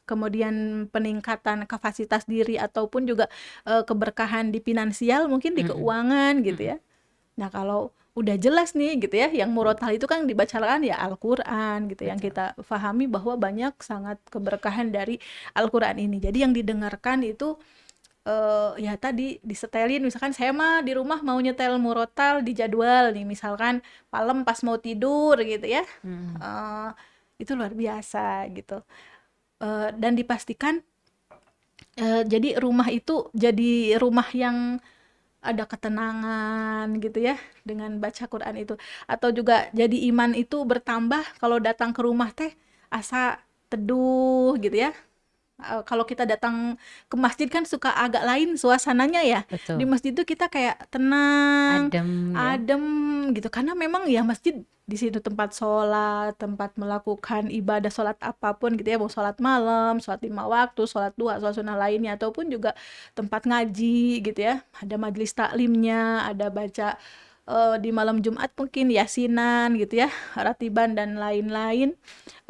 Kemudian peningkatan kapasitas diri, ataupun juga keberkahan di finansial, mungkin di keuangan gitu ya. Nah, kalau udah jelas nih gitu ya, yang murotal itu kan dibacakan ya Al-Quran gitu, yang kita pahami bahwa banyak sangat keberkahan dari Al-Quran ini. Jadi yang didengarkan itu ya tadi disetelin, misalkan saya mah di rumah mau nyetel murotal di jadwal nih, misalkan malam pas mau tidur gitu ya. Mhm. Eh, itu luar biasa gitu. Dan dipastikan jadi rumah itu jadi rumah yang ada ketenangan gitu ya dengan baca Quran itu, atau juga jadi iman itu bertambah kalau datang ke rumah teh asa teduh gitu ya. Kalau kita datang ke masjid kan suka agak lain suasananya ya. Di Betul. masjid tuh kita kayak tenang, Adem ya. adem gitu. Karena memang ya masjid di situ tempat sholat, tempat melakukan ibadah sholat apapun gitu ya. Mau sholat malam, sholat 5 waktu, sholat duha, sholat sunnah lainnya. Ataupun juga tempat ngaji gitu ya. Ada majelis taklimnya, ada baca di malam Jumat mungkin yasinan gitu ya, ratiban dan lain-lain.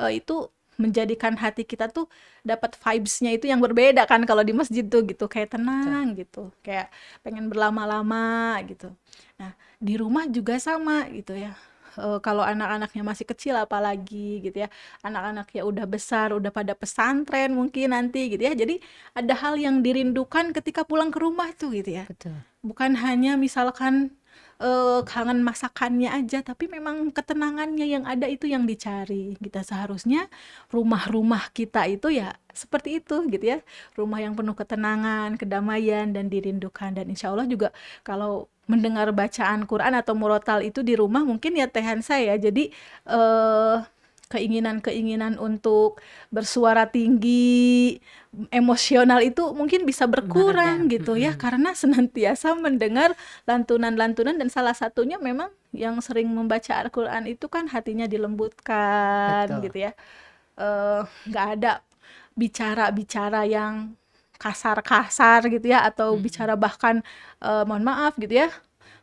Itu menjadikan hati kita tuh dapat vibes-nya itu yang berbeda kan kalau di masjid tuh gitu, kayak Betul. tenang gitu, kayak pengen berlama-lama gitu. Nah, di rumah juga sama gitu ya. Kalau anak-anaknya masih kecil apalagi gitu ya, anak-anaknya udah besar, udah pada pesantren mungkin nanti gitu ya. Jadi ada hal yang dirindukan ketika pulang ke rumah tuh gitu ya. Betul. Bukan hanya misalkan kangen masakannya aja, tapi memang ketenangannya yang ada itu yang dicari. Kita seharusnya rumah-rumah kita itu ya seperti itu gitu ya. Rumah yang penuh ketenangan, kedamaian dan dirindukan, dan insya Allah juga kalau mendengar bacaan Quran atau murotal itu di rumah mungkin ya tehan saya. Jadi eh keinginan-keinginan untuk bersuara tinggi, emosional itu mungkin bisa berkurang Meredam. gitu ya, Mhm. karena senantiasa mendengar lantunan-lantunan, dan salah satunya memang yang sering membaca Al-Quran itu kan hatinya dilembutkan Betul. gitu ya. Nggak ada bicara-bicara yang kasar-kasar gitu ya, atau Mhm. bicara bahkan mohon maaf gitu ya,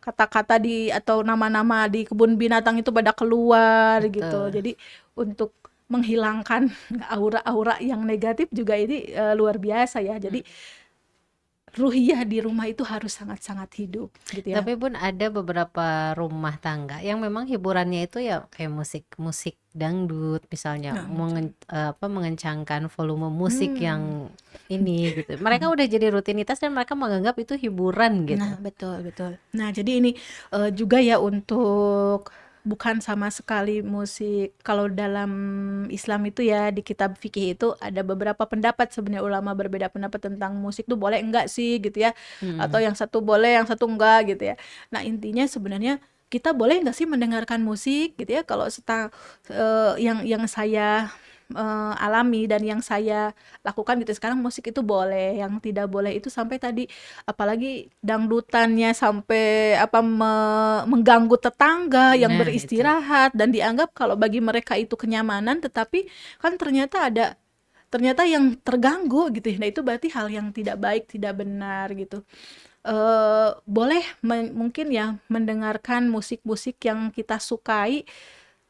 kata-kata di atau nama-nama di kebun binatang itu pada keluar gitu. Betul. Jadi untuk menghilangkan aura-aura yang negatif juga ini luar biasa ya. Jadi Mhm. ruhiyah di rumah itu harus sangat-sangat hidup gitu ya. Tapi pun ada beberapa rumah tangga yang memang hiburannya itu ya kayak musik-musik dangdut misalnya, Nah, betul. mengencangkan volume musik Hmm. yang ini gitu. Mereka udah jadi rutinitas dan mereka menganggap itu hiburan gitu. Nah, betul betul. Nah, jadi ini juga ya untuk bukan sama sekali musik. Kalau dalam Islam itu ya di kitab fikih itu ada beberapa pendapat, sebenarnya ulama berbeda pendapat tentang musik tuh boleh enggak sih gitu ya. Atau Mhm. yang satu boleh, yang satu enggak gitu ya. Nah, intinya sebenarnya kita boleh enggak sih mendengarkan musik gitu ya. Kalau yang saya alami dan yang saya lakukan gitu sekarang, musik itu boleh, yang tidak boleh itu sampai tadi apalagi dangdutannya sampai mengganggu tetangga yang Nah, itu. beristirahat, dan dianggap kalau bagi mereka itu kenyamanan, tetapi kan ternyata yang terganggu gitu ya. Nah, itu berarti hal yang tidak baik, tidak benar gitu. Boleh mungkin ya mendengarkan musik-musik yang kita sukai,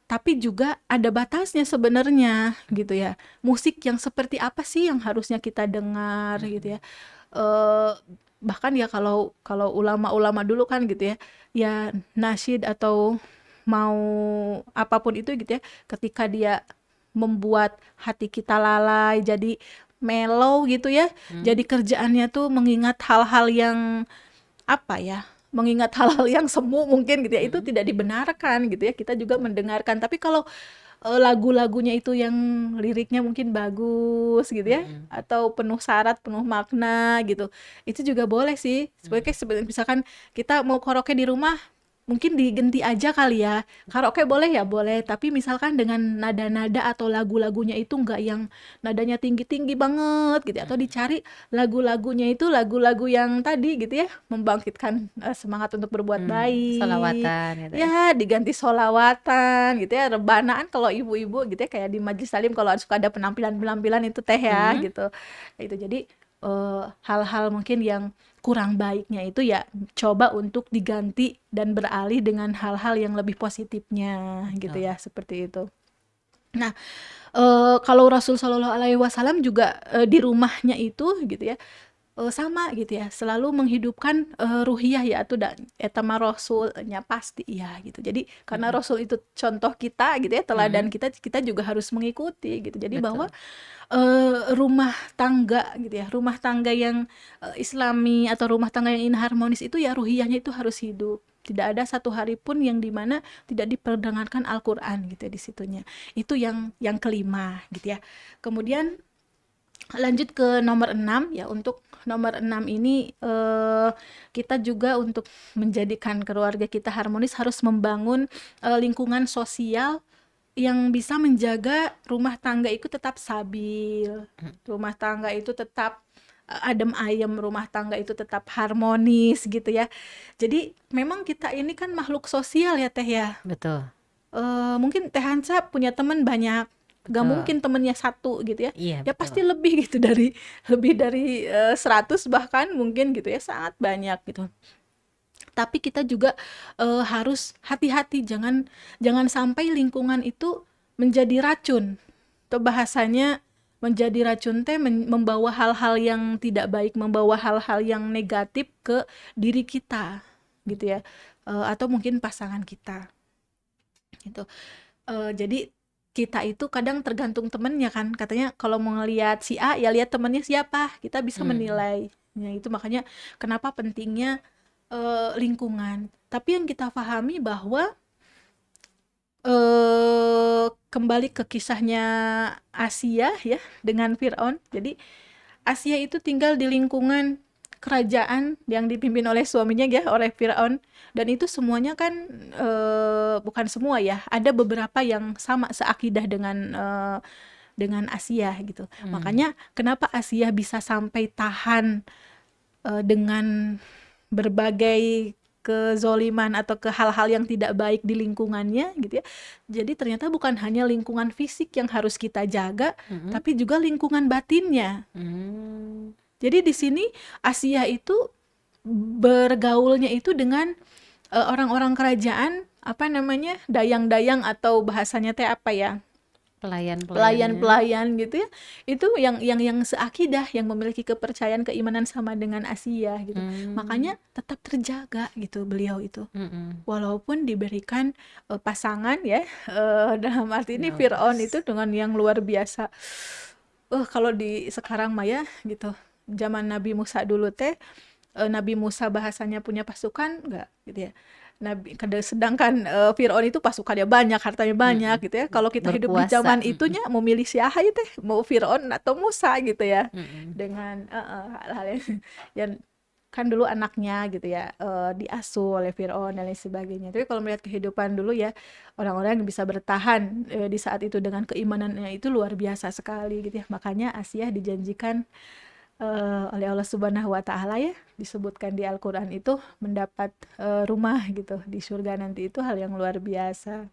tapi juga ada batasnya sebenarnya gitu ya. Musik yang seperti apa sih yang harusnya kita dengar gitu ya. Mhm. Eh Bahkan ya kalau kalau ulama-ulama dulu kan gitu ya, ya nasyid atau mau apapun itu gitu ya, ketika dia membuat hati kita lalai jadi mellow gitu ya. Mhm. Jadi kerjaannya tuh mengingat hal-hal yang apa ya, mengingat hal-hal yang semu mungkin gitu ya, itu Mhm. tidak dibenarkan gitu ya, kita juga mendengarkan. Tapi kalau lagu-lagunya itu yang liriknya mungkin bagus gitu ya, Mhm. atau penuh syarat, penuh makna gitu, itu juga boleh sih. Mhm. Sebenarnya misalkan kita mau karaoke di rumah, mungkin diganti aja kali ya. Karaoke boleh ya boleh, tapi misalkan dengan nada-nada atau lagu-lagunya itu enggak yang nadanya tinggi-tinggi banget gitu ya, atau Mhm. dicari lagu-lagunya itu lagu-lagu yang tadi gitu ya, membangkitkan semangat untuk berbuat baik. Sholawatan gitu ya. Ya, diganti sholawatan gitu ya, rebanaan kalau ibu-ibu gitu ya, kayak di majelis salim kalau suka ada penampilan-penampilan itu teh ya Mhm. gitu. Itu jadi hal-hal mungkin yang kurang baiknya itu ya coba untuk diganti dan beralih dengan hal-hal yang lebih positifnya gitu Betul. ya, seperti itu. Nah, kalau Rasul Shallallahu Alaihi Wasallam juga di rumahnya itu gitu ya, sama gitu ya, selalu menghidupkan ruhiyah ya atau etama rasulnya pasti ya gitu. Jadi karena Mm-mm. rasul itu contoh kita gitu ya, teladan Mm-mm. kita juga harus mengikuti gitu. Jadi bahwa Betul. rumah tangga gitu ya, rumah tangga yang islami atau rumah tangga yang harmonis itu ya ruhiyahnya itu harus hidup. Tidak ada satu hari pun yang dimana tidak diperdengarkan Al-Quran gitu ya di situnya. Itu yang kelima gitu ya. Kemudian lanjut ke nomor 6 ya. Untuk nomor 6 ini kita juga untuk menjadikan keluarga kita harmonis harus membangun lingkungan sosial yang bisa menjaga rumah tangga itu tetap stabil, rumah tangga itu tetap adem ayem, rumah tangga itu tetap harmonis gitu ya. Jadi memang kita ini kan makhluk sosial ya Teh ya. Betul. Mungkin Teh Hansa punya teman banyak, gak Betul. mungkin temennya satu gitu ya. Iya, Ya betul. pasti lebih gitu lebih dari 100 bahkan mungkin gitu ya, sangat banyak gitu. Tapi kita juga harus hati-hati, jangan sampai lingkungan itu menjadi racun. Atau bahasanya menjadi racun teh membawa hal-hal yang tidak baik, membawa hal-hal yang negatif ke diri kita gitu ya. Atau mungkin pasangan kita gitu. Jadi kita itu kadang tergantung temennya kan, katanya kalau mau ngelihat si A ya lihat temennya siapa, kita bisa Mm. menilai. Ya itu makanya kenapa pentingnya lingkungan. Tapi yang kita pahami bahwa kembali ke kisahnya Asia ya dengan Firaun. Jadi Asia itu tinggal di lingkungan kerajaan yang dipimpin oleh suaminya ya, oleh Firaun, dan itu semuanya kan bukan semua ya, ada beberapa yang sama seakidah dengan Asia gitu. Mm. Makanya kenapa Asia bisa sampai tahan dengan berbagai kezoliman atau ke hal-hal yang tidak baik di lingkungannya gitu ya. Jadi ternyata bukan hanya lingkungan fisik yang harus kita jaga, Mm-mm. tapi juga lingkungan batinnya. Mm. Jadi di sini Asia itu bergaulnya itu dengan orang-orang kerajaan, apa namanya, dayang-dayang atau bahasanya teh apa ya, Pelayan-pelayannya. pelayan-pelayan gitu ya, itu yang seakidah, yang memiliki kepercayaan keimanan sama dengan Asia gitu. Mm. Makanya tetap terjaga gitu beliau itu, Mm-mm. walaupun diberikan pasangan ya, dalam arti ini Ya, Firaun itu dengan yang luar biasa. Kalau di sekarang mah ya gitu, zaman Nabi Musa dulu teh, Nabi Musa bahasanya punya pasukan enggak gitu ya. Sedangkan Firaun itu pasukannya banyak, hartanya banyak mm-mm. gitu ya. Kalau kita hidup di Berkuasa. zaman Mm-mm. itunya mau milih siapa ya teh, mau Firaun atau Musa gitu ya. Mm-mm. Dengan hal-hal yang kan dulu anaknya gitu ya, diasuh oleh Firaun dan lain sebagainya. Tapi kalau melihat kehidupan dulu ya, orang-orang yang bisa bertahan di saat itu dengan keimanannya itu luar biasa sekali gitu ya. Makanya Asia dijanjikan oleh Allah Subhanahu wa Ta'ala ya, disebutkan di Al-Quran itu mendapat rumah gitu di surga nanti, itu hal yang luar biasa.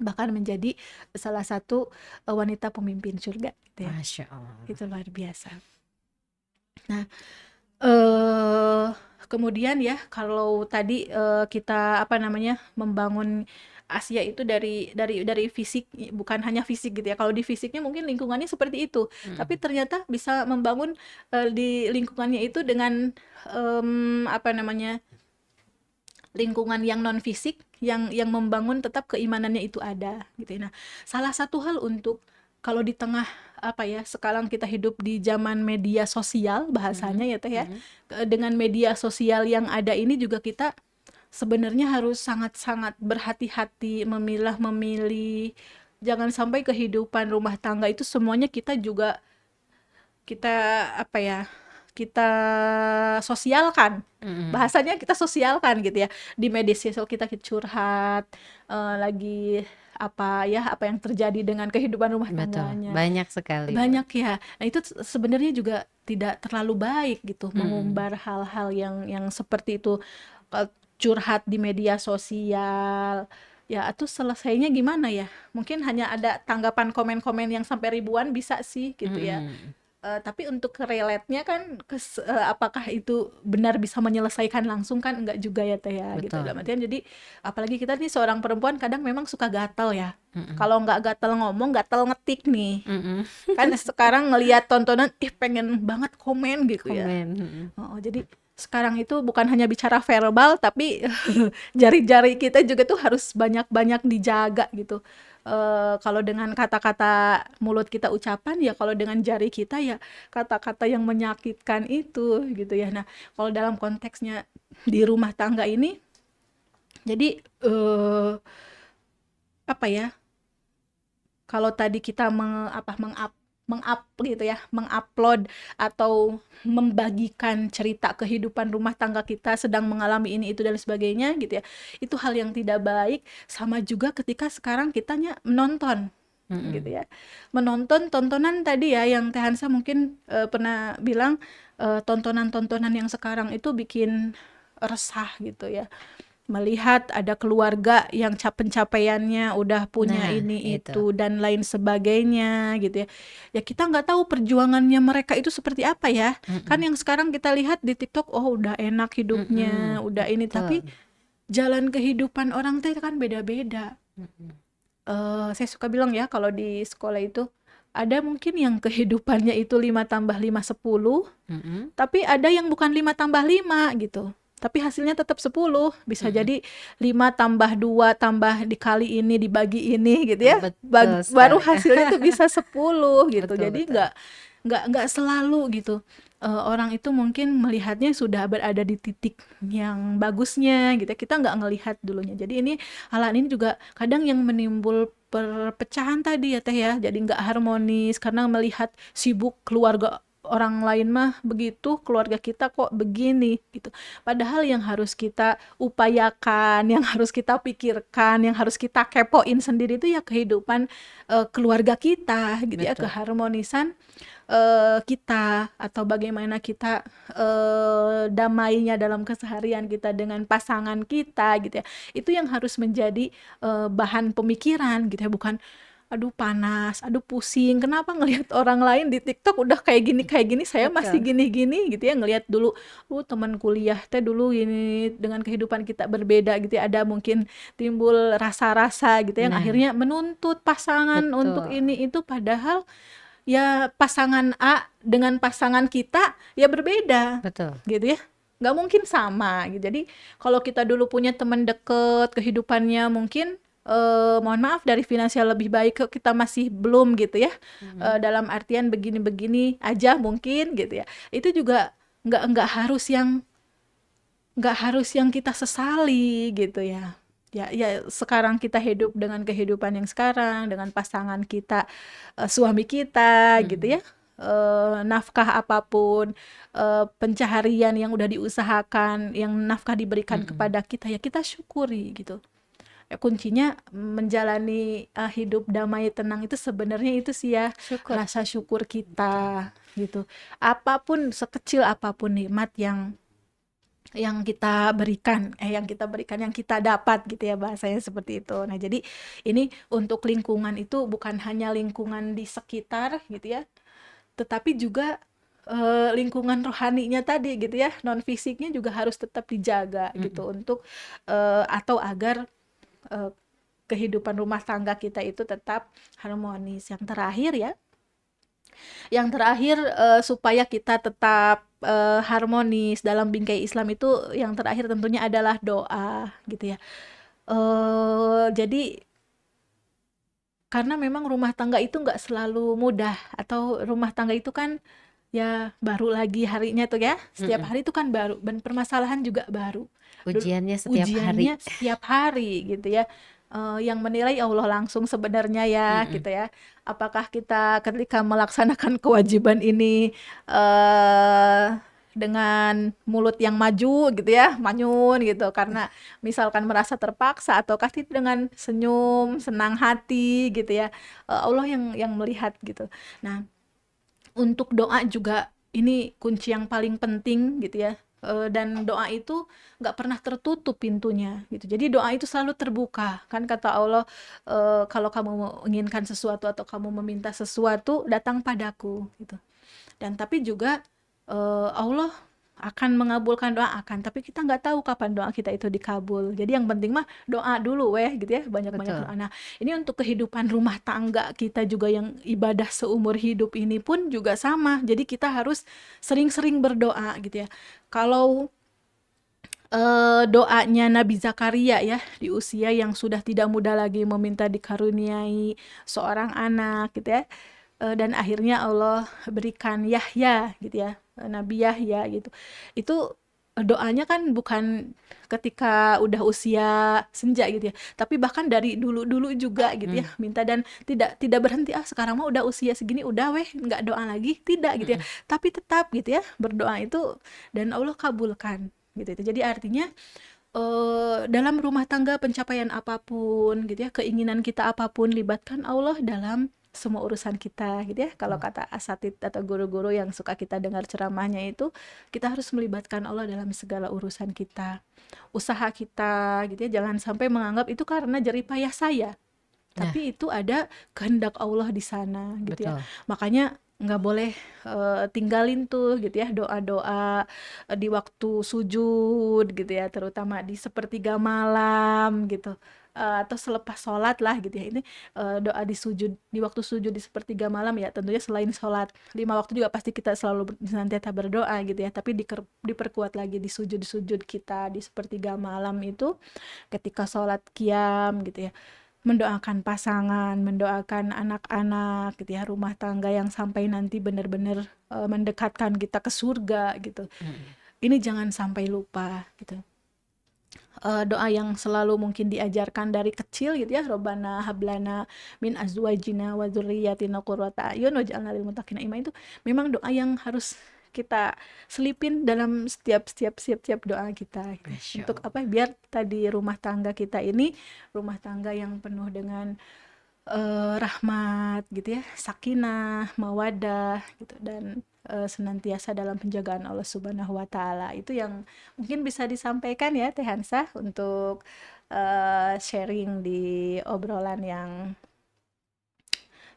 Bahkan menjadi salah satu wanita pemimpin surga gitu ya. Masya Allah. Itu luar biasa. Nah, eh kemudian ya, kalau tadi kita apa namanya membangun Asia itu dari fisik, bukan hanya fisik gitu ya. Kalau di fisiknya mungkin lingkungannya seperti itu, tapi Mm-mm. ternyata bisa membangun di lingkungannya itu dengan apa namanya, lingkungan yang non fisik, yang membangun tetap keimanannya itu ada gitu ya. Nah, salah satu hal untuk kalau di tengah apa ya, sekarang kita hidup di zaman media sosial bahasanya Mm-mm. ya teh ya, Mm-mm. dengan media sosial yang ada ini juga kita sebenarnya harus sangat-sangat berhati-hati, memilah-memilih, jangan sampai kehidupan rumah tangga itu semuanya kita apa ya, kita sosialkan. Mm-mm. Bahasanya kita sosialkan gitu ya. Di media sosial kita curhat, lagi apa ya, apa yang terjadi dengan kehidupan rumah Betul. tangganya. Banyak sekali, Pak. Banyak ya. Nah, itu sebenarnya juga tidak terlalu baik gitu, Mm-mm. mengumbar hal-hal yang seperti itu. Curhat di media sosial. Ya, atau selesainya gimana ya? Mungkin hanya ada tanggapan komen-komen yang sampai ribuan bisa sih gitu ya. Mm-mm. Tapi untuk relate-nya kan apakah itu benar bisa menyelesaikan langsung kan enggak juga ya Teh ya gitu. Betul. Dalam artian jadi apalagi kita nih seorang perempuan kadang memang suka gatal ya. Mm-mm. Kalau nggak gatal ngomong, gatal ngetik nih. Mm-mm. Kan sekarang ngelihat tontonan, pengen banget komen gitu ya. Komen. Mm-mm. Jadi sekarang itu bukan hanya bicara verbal, tapi jari-jari kita juga tuh harus banyak-banyak dijaga gitu. Kalau dengan kata-kata mulut kita ucapan ya, kalau dengan jari kita ya kata-kata yang menyakitkan itu gitu ya. Nah, kalau dalam konteksnya di rumah tangga ini, jadi apa ya? Kalau tadi kita gitu ya, mengupload atau membagikan cerita kehidupan rumah tangga kita sedang mengalami ini itu dan sebagainya gitu ya. Itu hal yang tidak baik, sama juga ketika sekarang kitanya menonton Mm-mm. gitu ya. Menonton tontonan tadi ya yang Teh Hansa mungkin pernah bilang tontonan-tontonan yang sekarang itu bikin resah gitu ya. Melihat ada keluarga yang pencapaiannya udah punya Nah, ini itu. itu dan lain sebagainya gitu ya. Ya kita nggak tahu perjuangannya mereka itu seperti apa ya. Kan Mm-mm. yang sekarang kita lihat di TikTok, oh udah enak hidupnya, Mm-mm. udah ini, tapi Betul. jalan kehidupan orang teh kan beda-beda. Mm-mm. Saya suka bilang ya kalau di sekolah itu ada mungkin yang kehidupannya itu 5 tambah 5 10, Mm-mm. tapi ada yang bukan 5 tambah 5 gitu. Tapi hasilnya tetap 10. Bisa Mm-mm. jadi 5 tambah 2 tambah dikali ini dikali ini gitu ya. Betul Baru sekali. hasilnya tuh bisa 10 gitu. Betul, Jadi betul. nggak selalu gitu. Orang itu mungkin melihatnya sudah berada di titik yang bagusnya gitu ya. Kita nggak ngelihat dulunya. Jadi hal ini juga kadang yang menimbul perpecahan tadi ya Teh ya. Jadi nggak harmonis karena melihat sibuk keluarga orang lain mah begitu, keluarga kita kok begini gitu. Padahal yang harus kita upayakan, yang harus kita pikirkan, yang harus kita kepoin sendiri itu ya kehidupan keluarga kita gitu ya, Betul. keharmonisan kita, atau bagaimana kita damainya dalam keseharian kita dengan pasangan kita gitu ya. Itu yang harus menjadi bahan pemikiran gitu ya, bukan aduh panas, aduh pusing, kenapa ngelihat orang lain di TikTok udah kayak gini, saya masih Betul. gini-gini gitu ya, ngelihat dulu, teman kuliah teh dulu ini dengan kehidupan kita berbeda gitu ya, ada mungkin timbul rasa-rasa gitu ya, yang Nah, akhirnya menuntut pasangan untuk betul. ini itu, padahal ya pasangan A dengan pasangan kita ya berbeda Betul. gitu ya, nggak mungkin sama gitu. Jadi kalau kita dulu punya teman deket, kehidupannya mungkin mohon maaf dari finansial lebih baik, kok kita masih belum gitu ya, Mm-mm. dalam artian begini-begini aja mungkin gitu ya, itu juga nggak harus yang kita sesali gitu ya. Ya sekarang kita hidup dengan kehidupan yang sekarang dengan pasangan kita, suami kita gitu Mm-mm. ya, nafkah apapun, pencaharian yang udah diusahakan, yang nafkah diberikan Mm-mm. kepada kita ya kita syukuri gitu. Kuncinya menjalani hidup damai tenang itu sebenarnya itu sih ya, Syukur. rasa syukur Betul. kita gitu. Apapun, sekecil apapun nikmat yang kita dapat gitu ya, bahasanya seperti itu. Nah, jadi ini untuk lingkungan itu bukan hanya lingkungan di sekitar gitu ya, tetapi juga lingkungan rohaninya tadi gitu ya, non fisiknya juga harus tetap dijaga gitu, Mm-mm. untuk atau agar eh, kehidupan rumah tangga kita itu tetap harmonis. Yang terakhir supaya kita tetap harmonis dalam bingkai Islam itu, yang terakhir tentunya adalah doa gitu ya. Jadi karena memang rumah tangga itu nggak selalu mudah, atau rumah tangga itu kan ya baru lagi harinya tuh ya, setiap Mm-mm. hari itu kan baru, dan permasalahan juga baru. Ujiannya setiap hari. Ujiannya setiap hari gitu ya. Yang menilai Allah langsung sebenarnya ya Mm-mm. gitu ya. Apakah kita ketika melaksanakan kewajiban ini dengan mulut yang maju gitu ya, manyun gitu karena misalkan merasa terpaksa, ataukah dengan senyum, senang hati gitu ya. Allah yang melihat gitu. Nah, untuk doa juga ini kunci yang paling penting gitu ya. Dan doa itu nggak pernah tertutup pintunya gitu. Jadi doa itu selalu terbuka. Kan kata Allah, kalau kamu menginginkan sesuatu atau kamu meminta sesuatu, datang padaku gitu. Dan tapi juga Allah akan mengabulkan doa tapi kita nggak tahu kapan doa kita itu dikabul. Jadi yang penting mah doa dulu gitu ya, banyak-banyak Betul. doa. Nah, ini untuk kehidupan rumah tangga kita juga yang ibadah seumur hidup ini pun juga sama. Jadi kita harus sering-sering berdoa gitu ya. Kalau doanya Nabi Zakaria ya, di usia yang sudah tidak muda lagi meminta dikaruniai seorang anak gitu ya. Dan akhirnya Allah berikan Yahya gitu ya, Nabi Yahya gitu. Itu doanya kan bukan ketika udah usia senja gitu ya, tapi bahkan dari dulu-dulu juga gitu ya, minta dan tidak berhenti sekarang mah udah usia segini udah nggak doa lagi, tidak gitu ya. Tapi tetap gitu ya berdoa itu dan Allah kabulkan gitu itu. Jadi artinya dalam rumah tangga pencapaian apapun gitu ya, keinginan kita apapun, libatkan Allah dalam semua urusan kita gitu ya. Kalau kata asatid atau guru-guru yang suka kita dengar ceramahnya itu, kita harus melibatkan Allah dalam segala urusan kita. Usaha kita gitu ya, jangan sampai menganggap itu karena jerih payah saya. Nah, Tapi itu ada kehendak Allah di sana gitu ya. betul. Makanya nggak boleh tinggalin tuh gitu ya doa-doa di waktu sujud gitu ya, terutama di sepertiga malam gitu. Atau selepas sholat lah gitu ya. Ini doa di waktu sujud di sepertiga malam ya, tentunya selain sholat 5 waktu juga pasti kita selalu senantiasa berdoa gitu ya, tapi diperkuat lagi di sujud kita di sepertiga malam itu, ketika sholat qiyam gitu ya, mendoakan pasangan, mendoakan anak-anak gitu ya, rumah tangga yang sampai nanti benar-benar mendekatkan kita ke surga gitu. Ini jangan sampai lupa gitu. Doa yang selalu mungkin diajarkan dari kecil gitu ya, Robbana hablana min azwajina wa dzurriyyatina qurrata a'yun waj'alna lil muttaqina imama, itu memang doa yang harus kita selipin dalam setiap doa kita gitu. Masya Untuk Allah. apa? Biar tadi rumah tangga kita ini rumah tangga yang penuh dengan rahmat gitu ya, sakinah, mawadah gitu, dan senantiasa dalam penjagaan Allah Subhanahu wa taala. Itu yang mungkin bisa disampaikan ya Teh Hansah untuk sharing di obrolan yang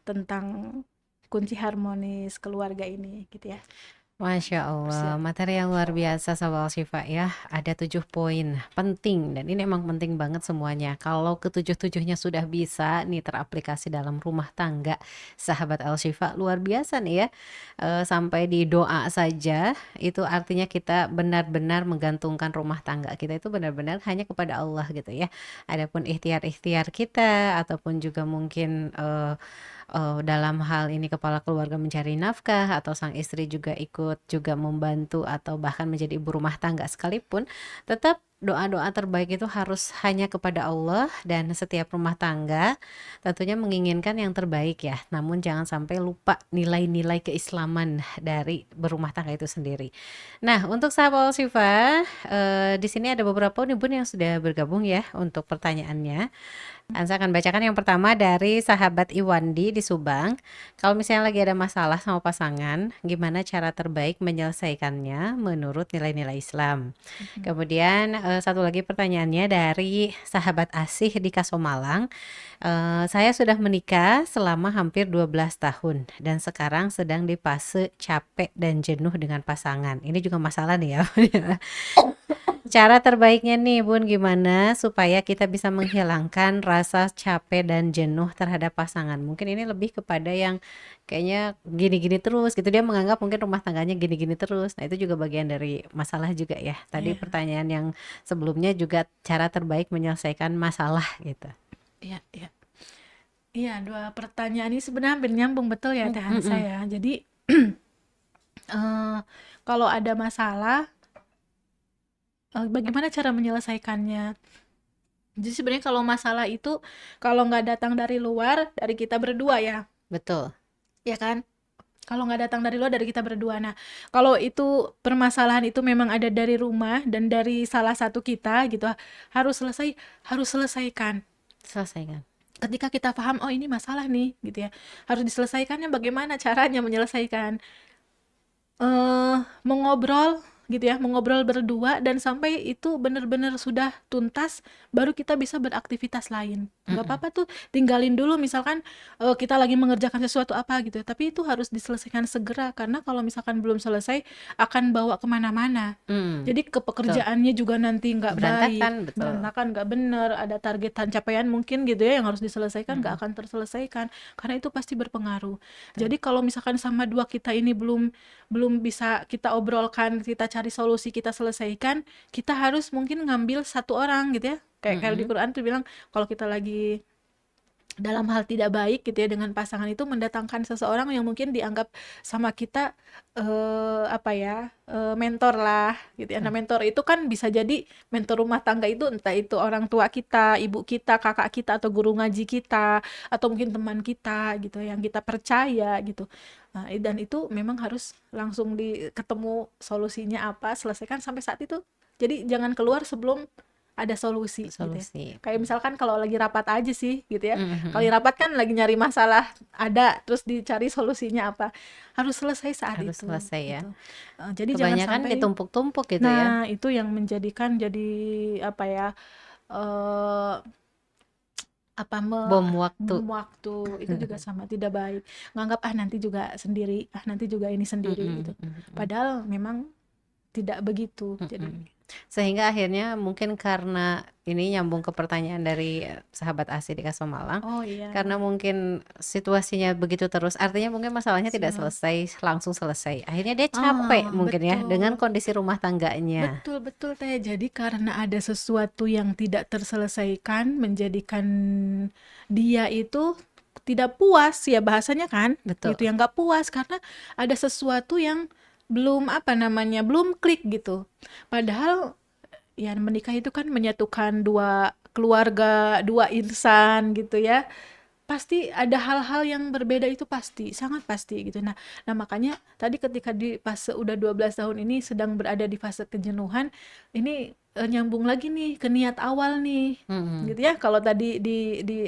tentang kunci harmonis keluarga ini gitu ya. Masya Allah, Siap. materi yang luar biasa Sahabat Al-Shifa ya. Ada 7 poin penting dan ini emang penting banget semuanya. Kalau ketujuh-tujuhnya sudah bisa nih teraplikasi dalam rumah tangga Sahabat Al-Shifa, luar biasa nih ya. Sampai di doa saja itu artinya kita benar-benar menggantungkan rumah tangga kita itu benar-benar hanya kepada Allah gitu ya. Adapun ikhtiar-ikhtiar kita ataupun juga mungkin dalam hal ini kepala keluarga mencari nafkah atau sang istri juga ikut juga membantu atau bahkan menjadi ibu rumah tangga sekalipun, tetap doa-doa terbaik itu harus hanya kepada Allah dan setiap rumah tangga tentunya menginginkan yang terbaik ya. Namun jangan sampai lupa nilai-nilai keislaman dari berumah tangga itu sendiri. Nah, untuk sahabat Sifa, di sini ada beberapa nih Bun yang sudah bergabung ya untuk pertanyaannya. Saya akan bacakan yang pertama dari sahabat Iwandi di Subang. Kalau misalnya lagi ada masalah sama pasangan, gimana cara terbaik menyelesaikannya menurut nilai-nilai Islam? Kemudian satu lagi pertanyaannya dari sahabat Asih di Kasomalang. Saya sudah menikah selama hampir 12 tahun dan sekarang sedang di fase capek dan jenuh dengan pasangan. Ini juga masalah nih ya. Cara terbaiknya nih Bun gimana supaya kita bisa menghilangkan rasa capek dan jenuh terhadap pasangan? Mungkin ini lebih kepada yang kayaknya gini-gini terus gitu. Dia menganggap mungkin rumah tangganya gini-gini terus. Nah, itu juga bagian dari masalah juga ya. Tadi Iya, pertanyaan yang sebelumnya juga cara terbaik menyelesaikan masalah gitu. iya, iya. Iya, dua pertanyaan ini sebenarnya nyambung betul ya Teh Hansa ya. Jadi kalau ada masalah, bagaimana cara menyelesaikannya? Jadi sebenarnya kalau masalah itu kalau nggak datang dari luar, dari kita berdua ya, Betul. ya kan? Kalau nggak datang dari luar, dari kita berdua. Nah, kalau itu permasalahan itu memang ada dari rumah dan dari salah satu kita gitu, harus selesaikan. Selesaikan. Ketika kita paham, oh ini masalah nih, gitu ya, harus diselesaikannya. Bagaimana caranya menyelesaikan? Mengobrol gitu ya, mengobrol berdua dan sampai itu benar-benar sudah tuntas, baru kita bisa beraktivitas lain. Nggak Mm-mm. apa-apa tuh, tinggalin dulu misalkan kita lagi mengerjakan sesuatu apa gitu, tapi itu harus diselesaikan segera karena kalau misalkan belum selesai akan bawa kemana-mana. Mm, Jadi ke betul. pekerjaannya juga nanti nggak baik, Berantakan, betul. berantakan, nggak bener, ada targetan capaian mungkin gitu ya yang harus diselesaikan nggak akan terselesaikan karena itu pasti berpengaruh. Jadi kalau misalkan sama dua kita ini belum bisa kita obrolkan, kita cari solusi, kita selesaikan, kita harus mungkin ngambil satu orang gitu ya. Kayak di Quran tuh bilang kalau kita lagi dalam hal tidak baik gitu ya dengan pasangan itu mendatangkan seseorang yang mungkin dianggap sama kita mentor lah gitu ya. Nah, mentor itu kan bisa jadi mentor rumah tangga itu entah itu orang tua kita, ibu kita, kakak kita atau guru ngaji kita atau mungkin teman kita gitu yang kita percaya gitu. Nah, dan itu memang harus langsung ketemu solusinya apa, selesaikan sampai saat itu. Jadi jangan keluar sebelum ada solusi gitu ya. Solusi. Kayak misalkan kalau lagi rapat aja sih gitu ya. Mhm. Kalau rapat kan lagi nyari masalah ada, terus dicari solusinya apa. Harus selesai saat Harus itu selesai ya. gitu. Jadi jangan Kebanyakan sampai ditumpuk-tumpuk gitu ya. nah, itu yang menjadikan jadi apa ya? eh Bom waktu. bom waktu itu juga sama tidak baik. Nganggap nanti juga sendiri, nanti juga ini sendiri gitu. Padahal memang tidak begitu. Jadi Sehingga akhirnya mungkin karena ini nyambung ke pertanyaan dari sahabat Asi di Kasemalang, oh iya. karena mungkin situasinya begitu terus, artinya mungkin masalahnya tidak langsung selesai. Akhirnya dia capek mungkin ya betul. dengan kondisi rumah tangganya. Betul Teh. Jadi karena ada sesuatu yang tidak terselesaikan menjadikan dia itu tidak puas ya bahasanya kan. Betul. Gitu yang nggak puas karena ada sesuatu yang belum belum klik gitu. Padahal ya menikah itu kan menyatukan dua keluarga, dua insan gitu ya. Pasti ada hal-hal yang berbeda itu pasti, sangat pasti gitu. Nah makanya tadi ketika di fase udah 12 tahun ini sedang berada di fase kejenuhan, ini nyambung lagi nih ke niat awal nih. Gitu ya. Kalau tadi di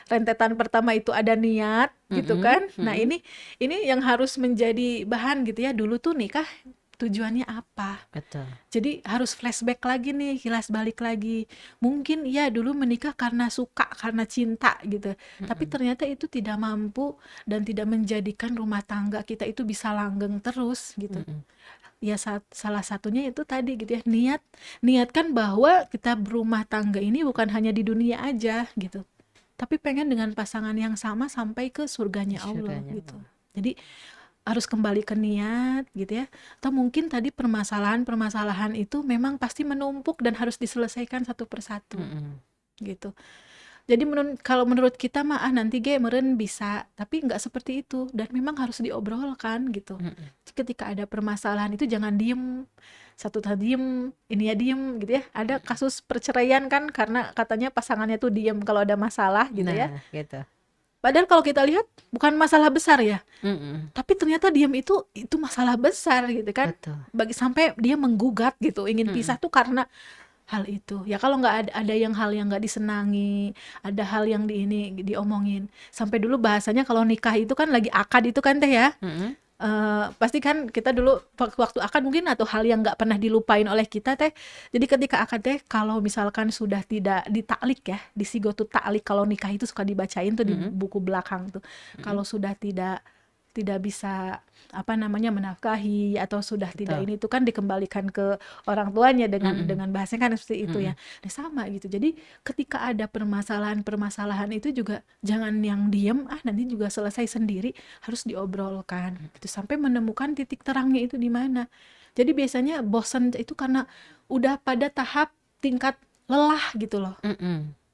rentetan pertama itu ada niat gitu kan. Nah, ini yang harus menjadi bahan gitu ya. Dulu tuh nikah tujuannya apa? Betul. Jadi harus flashback lagi nih, kilas balik lagi. Mungkin ya dulu menikah karena suka, karena cinta gitu. Tapi ternyata itu tidak mampu dan tidak menjadikan rumah tangga kita itu bisa langgeng terus gitu. Ya salah satunya itu tadi gitu ya, niatkan bahwa kita berumah tangga ini bukan hanya di dunia aja gitu. Tapi pengen dengan pasangan yang sama sampai ke surganya Allah gitu. Jadi harus kembali ke niat gitu ya. Atau mungkin tadi permasalahan itu memang pasti menumpuk dan harus diselesaikan satu persatu gitu. Jadi kalau menurut kita mah nanti meureun bisa, tapi nggak seperti itu dan memang harus diobrolkan gitu. Ketika ada permasalahan itu jangan diem, satu tadi diem, ini ya diem gitu ya. Ada kasus perceraian kan karena katanya pasangannya tuh diem kalau ada masalah gitu ya. Gitu. Padahal kalau kita lihat bukan masalah besar ya, tapi ternyata diam itu masalah besar gitu kan. Betul. Sampai dia menggugat gitu, ingin pisah tuh karena hal itu. Ya kalau nggak ada hal yang nggak disenangi, ada hal yang diomongin. Sampai dulu bahasanya kalau nikah itu kan lagi akad itu kan Teh ya. Pasti kan kita dulu waktu akad mungkin atau hal yang nggak pernah dilupain oleh kita Teh. Jadi ketika akad Teh kalau misalkan sudah tidak ditaklik ya, disigotu taklik, kalau nikah itu suka dibacain tuh di buku belakang tuh. Kalau sudah tidak bisa menafkahi atau sudah tidak ini itu kan dikembalikan ke orang tuanya dengan bahasanya kan seperti itu ya. Nah, sama gitu. Jadi ketika ada permasalahan itu juga jangan yang diem nanti juga selesai sendiri, harus diobrolkan gitu sampai menemukan titik terangnya itu di mana. Jadi biasanya bosan itu karena udah pada tahap tingkat lelah gitu loh.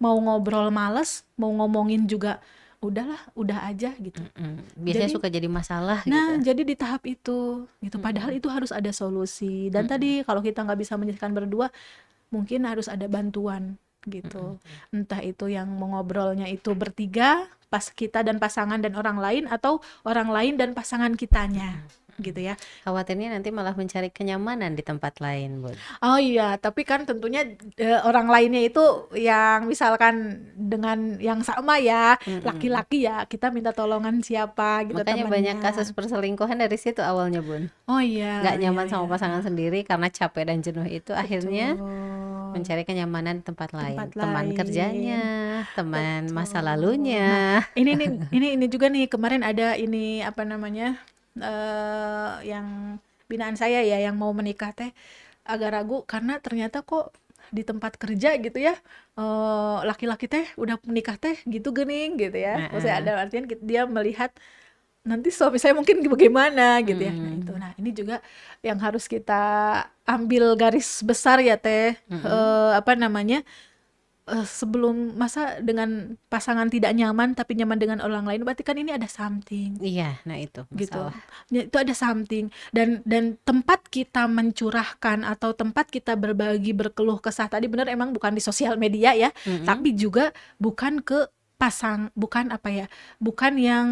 Mau ngobrol males, mau ngomongin juga udah aja gitu. Biasanya suka jadi masalah Nah, gitu. jadi di tahap itu gitu. Padahal itu harus ada solusi. Dan tadi kalau kita nggak bisa menyelesaikan berdua, mungkin harus ada bantuan gitu. Entah itu yang mengobrolnya itu bertiga, pas kita dan pasangan dan orang lain, atau orang lain dan pasangan kitanya. gitu ya. Khawatirnya nanti malah mencari kenyamanan di tempat lain, Bun. Oh iya, tapi kan tentunya orang lainnya itu yang misalkan dengan yang sama ya, laki-laki ya, kita minta tolongan siapa gitu Makanya banyak temennya. kasus perselingkuhan dari situ awalnya, Bun. Oh iya, Nggak iya, nyaman sama iya. pasangan sendiri karena capek dan jenuh itu akhirnya Betul. mencari kenyamanan di tempat lain. Tempat Teman kerjanya, lain. teman masa Betul. Nah, lalunya. ini juga nih kemarin ada ini apa namanya yang binaan saya ya yang mau menikah teh agak ragu karena ternyata kok di tempat kerja gitu ya laki-laki teh udah menikah teh gitu gening gitu ya. Maksudnya ada artian dia melihat nanti suami saya mungkin bagaimana gitu ya. Nah itu, nah ini juga yang harus kita ambil garis besar ya teh. Apa namanya? Sebelum masa dengan pasangan tidak nyaman tapi nyaman dengan orang lain berarti kan ini ada something Iya, nah itu gitu. masalah. Ya, itu ada something dan tempat kita mencurahkan atau tempat kita berbagi berkeluh kesah tadi benar emang bukan di sosial media ya, tapi juga bukan ke bukan apa ya, bukan yang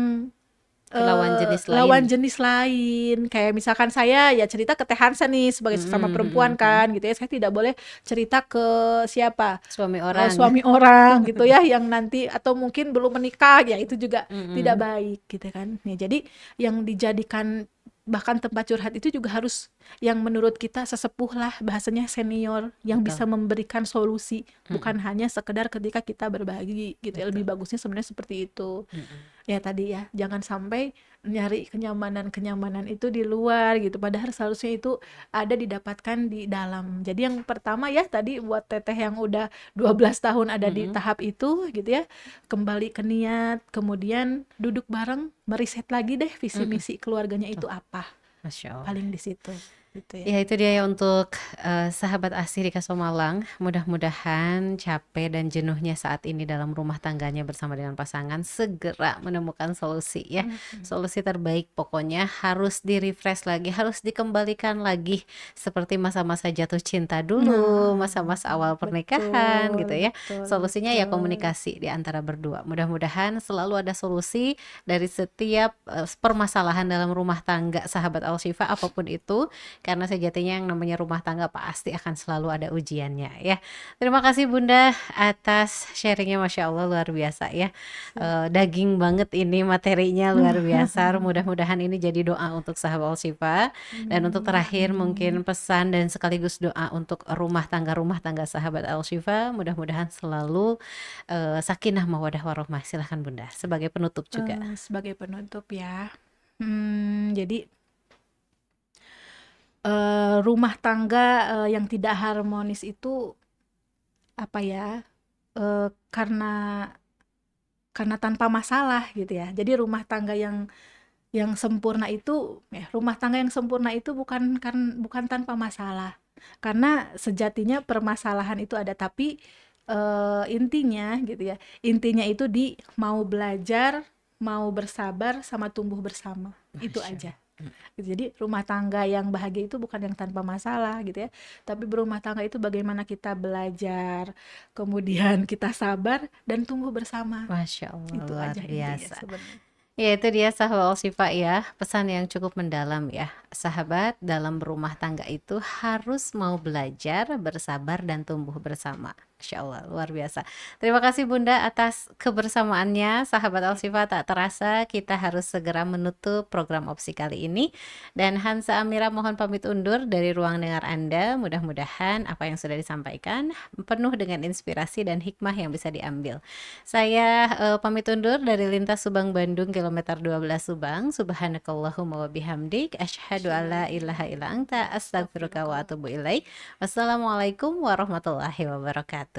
Lawan jenis lawan lain. jenis lain. Kayak misalkan saya ya cerita ke Teh Hansa nih sebagai sesama perempuan kan gitu ya. Saya tidak boleh cerita ke siapa? Suami orang. Suami orang gitu ya yang nanti atau mungkin belum menikah ya itu juga tidak baik gitu kan. Ya, jadi yang dijadikan bahkan tempat curhat itu juga harus yang menurut kita sesepuh lah bahasanya senior yang bisa memberikan solusi bukan hanya sekedar ketika kita berbagi gitu ya. Lebih bagusnya sebenarnya seperti itu. Ya tadi ya jangan sampai nyari kenyamanan itu di luar gitu padahal seharusnya itu ada didapatkan di dalam. Jadi yang pertama ya tadi buat teteh yang udah 12 tahun ada di tahap itu gitu ya, kembali ke niat, kemudian duduk bareng meriset lagi deh visi misi keluarganya itu apa. Masya Allah. Paling di situ gitu Ya ya. itu dia ya untuk sahabat Asih di Kasomalang. Mudah-mudahan capek dan jenuhnya saat ini dalam rumah tangganya bersama dengan pasangan segera menemukan solusi ya. Solusi terbaik pokoknya harus di-refresh lagi, harus dikembalikan lagi seperti masa-masa jatuh cinta dulu, masa-masa awal pernikahan gitu ya. Solusinya ya komunikasi di antara berdua. Mudah-mudahan selalu ada solusi dari setiap permasalahan dalam rumah tangga sahabat Al-Shifa apapun itu. Karena sejatinya yang namanya rumah tangga pasti akan selalu ada ujiannya ya. Terima kasih Bunda atas sharingnya, Masya Allah luar biasa ya. Daging banget ini materinya luar biasa. Mudah-mudahan ini jadi doa untuk sahabat Al-Shifa. Dan untuk terakhir mungkin pesan dan sekaligus doa untuk rumah tangga sahabat Al-Shifa. Mudah-mudahan selalu sakinah mawadah warahmah. Silahkan Bunda sebagai penutup juga. Sebagai penutup ya. Jadi rumah tangga yang tidak harmonis itu apa ya? Karena tanpa masalah gitu ya. Jadi rumah tangga yang sempurna itu rumah tangga yang sempurna itu bukan tanpa masalah. Karena sejatinya permasalahan itu ada tapi intinya gitu ya. Intinya itu di mau belajar, mau bersabar sama tumbuh bersama. Itu aja. Jadi rumah tangga yang bahagia itu bukan yang tanpa masalah gitu ya, tapi berumah tangga itu bagaimana kita belajar, kemudian kita sabar dan tumbuh bersama. Masya Allah Itu luar aja intinya biasa. sebenarnya. Ya itu dia sahabat Al-Shifa ya, pesan yang cukup mendalam ya. Sahabat dalam berumah tangga itu harus mau belajar, bersabar dan tumbuh bersama. Masya Allah luar biasa. Terima kasih Bunda atas kebersamaannya. Sahabat Al-Shifa, tak terasa kita harus segera menutup program opsi kali ini. Dan Hansa Amira mohon pamit undur dari ruang dengar Anda. Mudah-mudahan apa yang sudah disampaikan penuh dengan inspirasi dan hikmah yang bisa diambil. Saya pamit undur dari lintas Subang Bandung kilometer 12 Subang. Subhanakallahumma wa bihamdik asyhadu alla ilaha illa anta astaghfiruka wa atubu ilaik. Wassalamualaikum warahmatullahi wabarakatuh.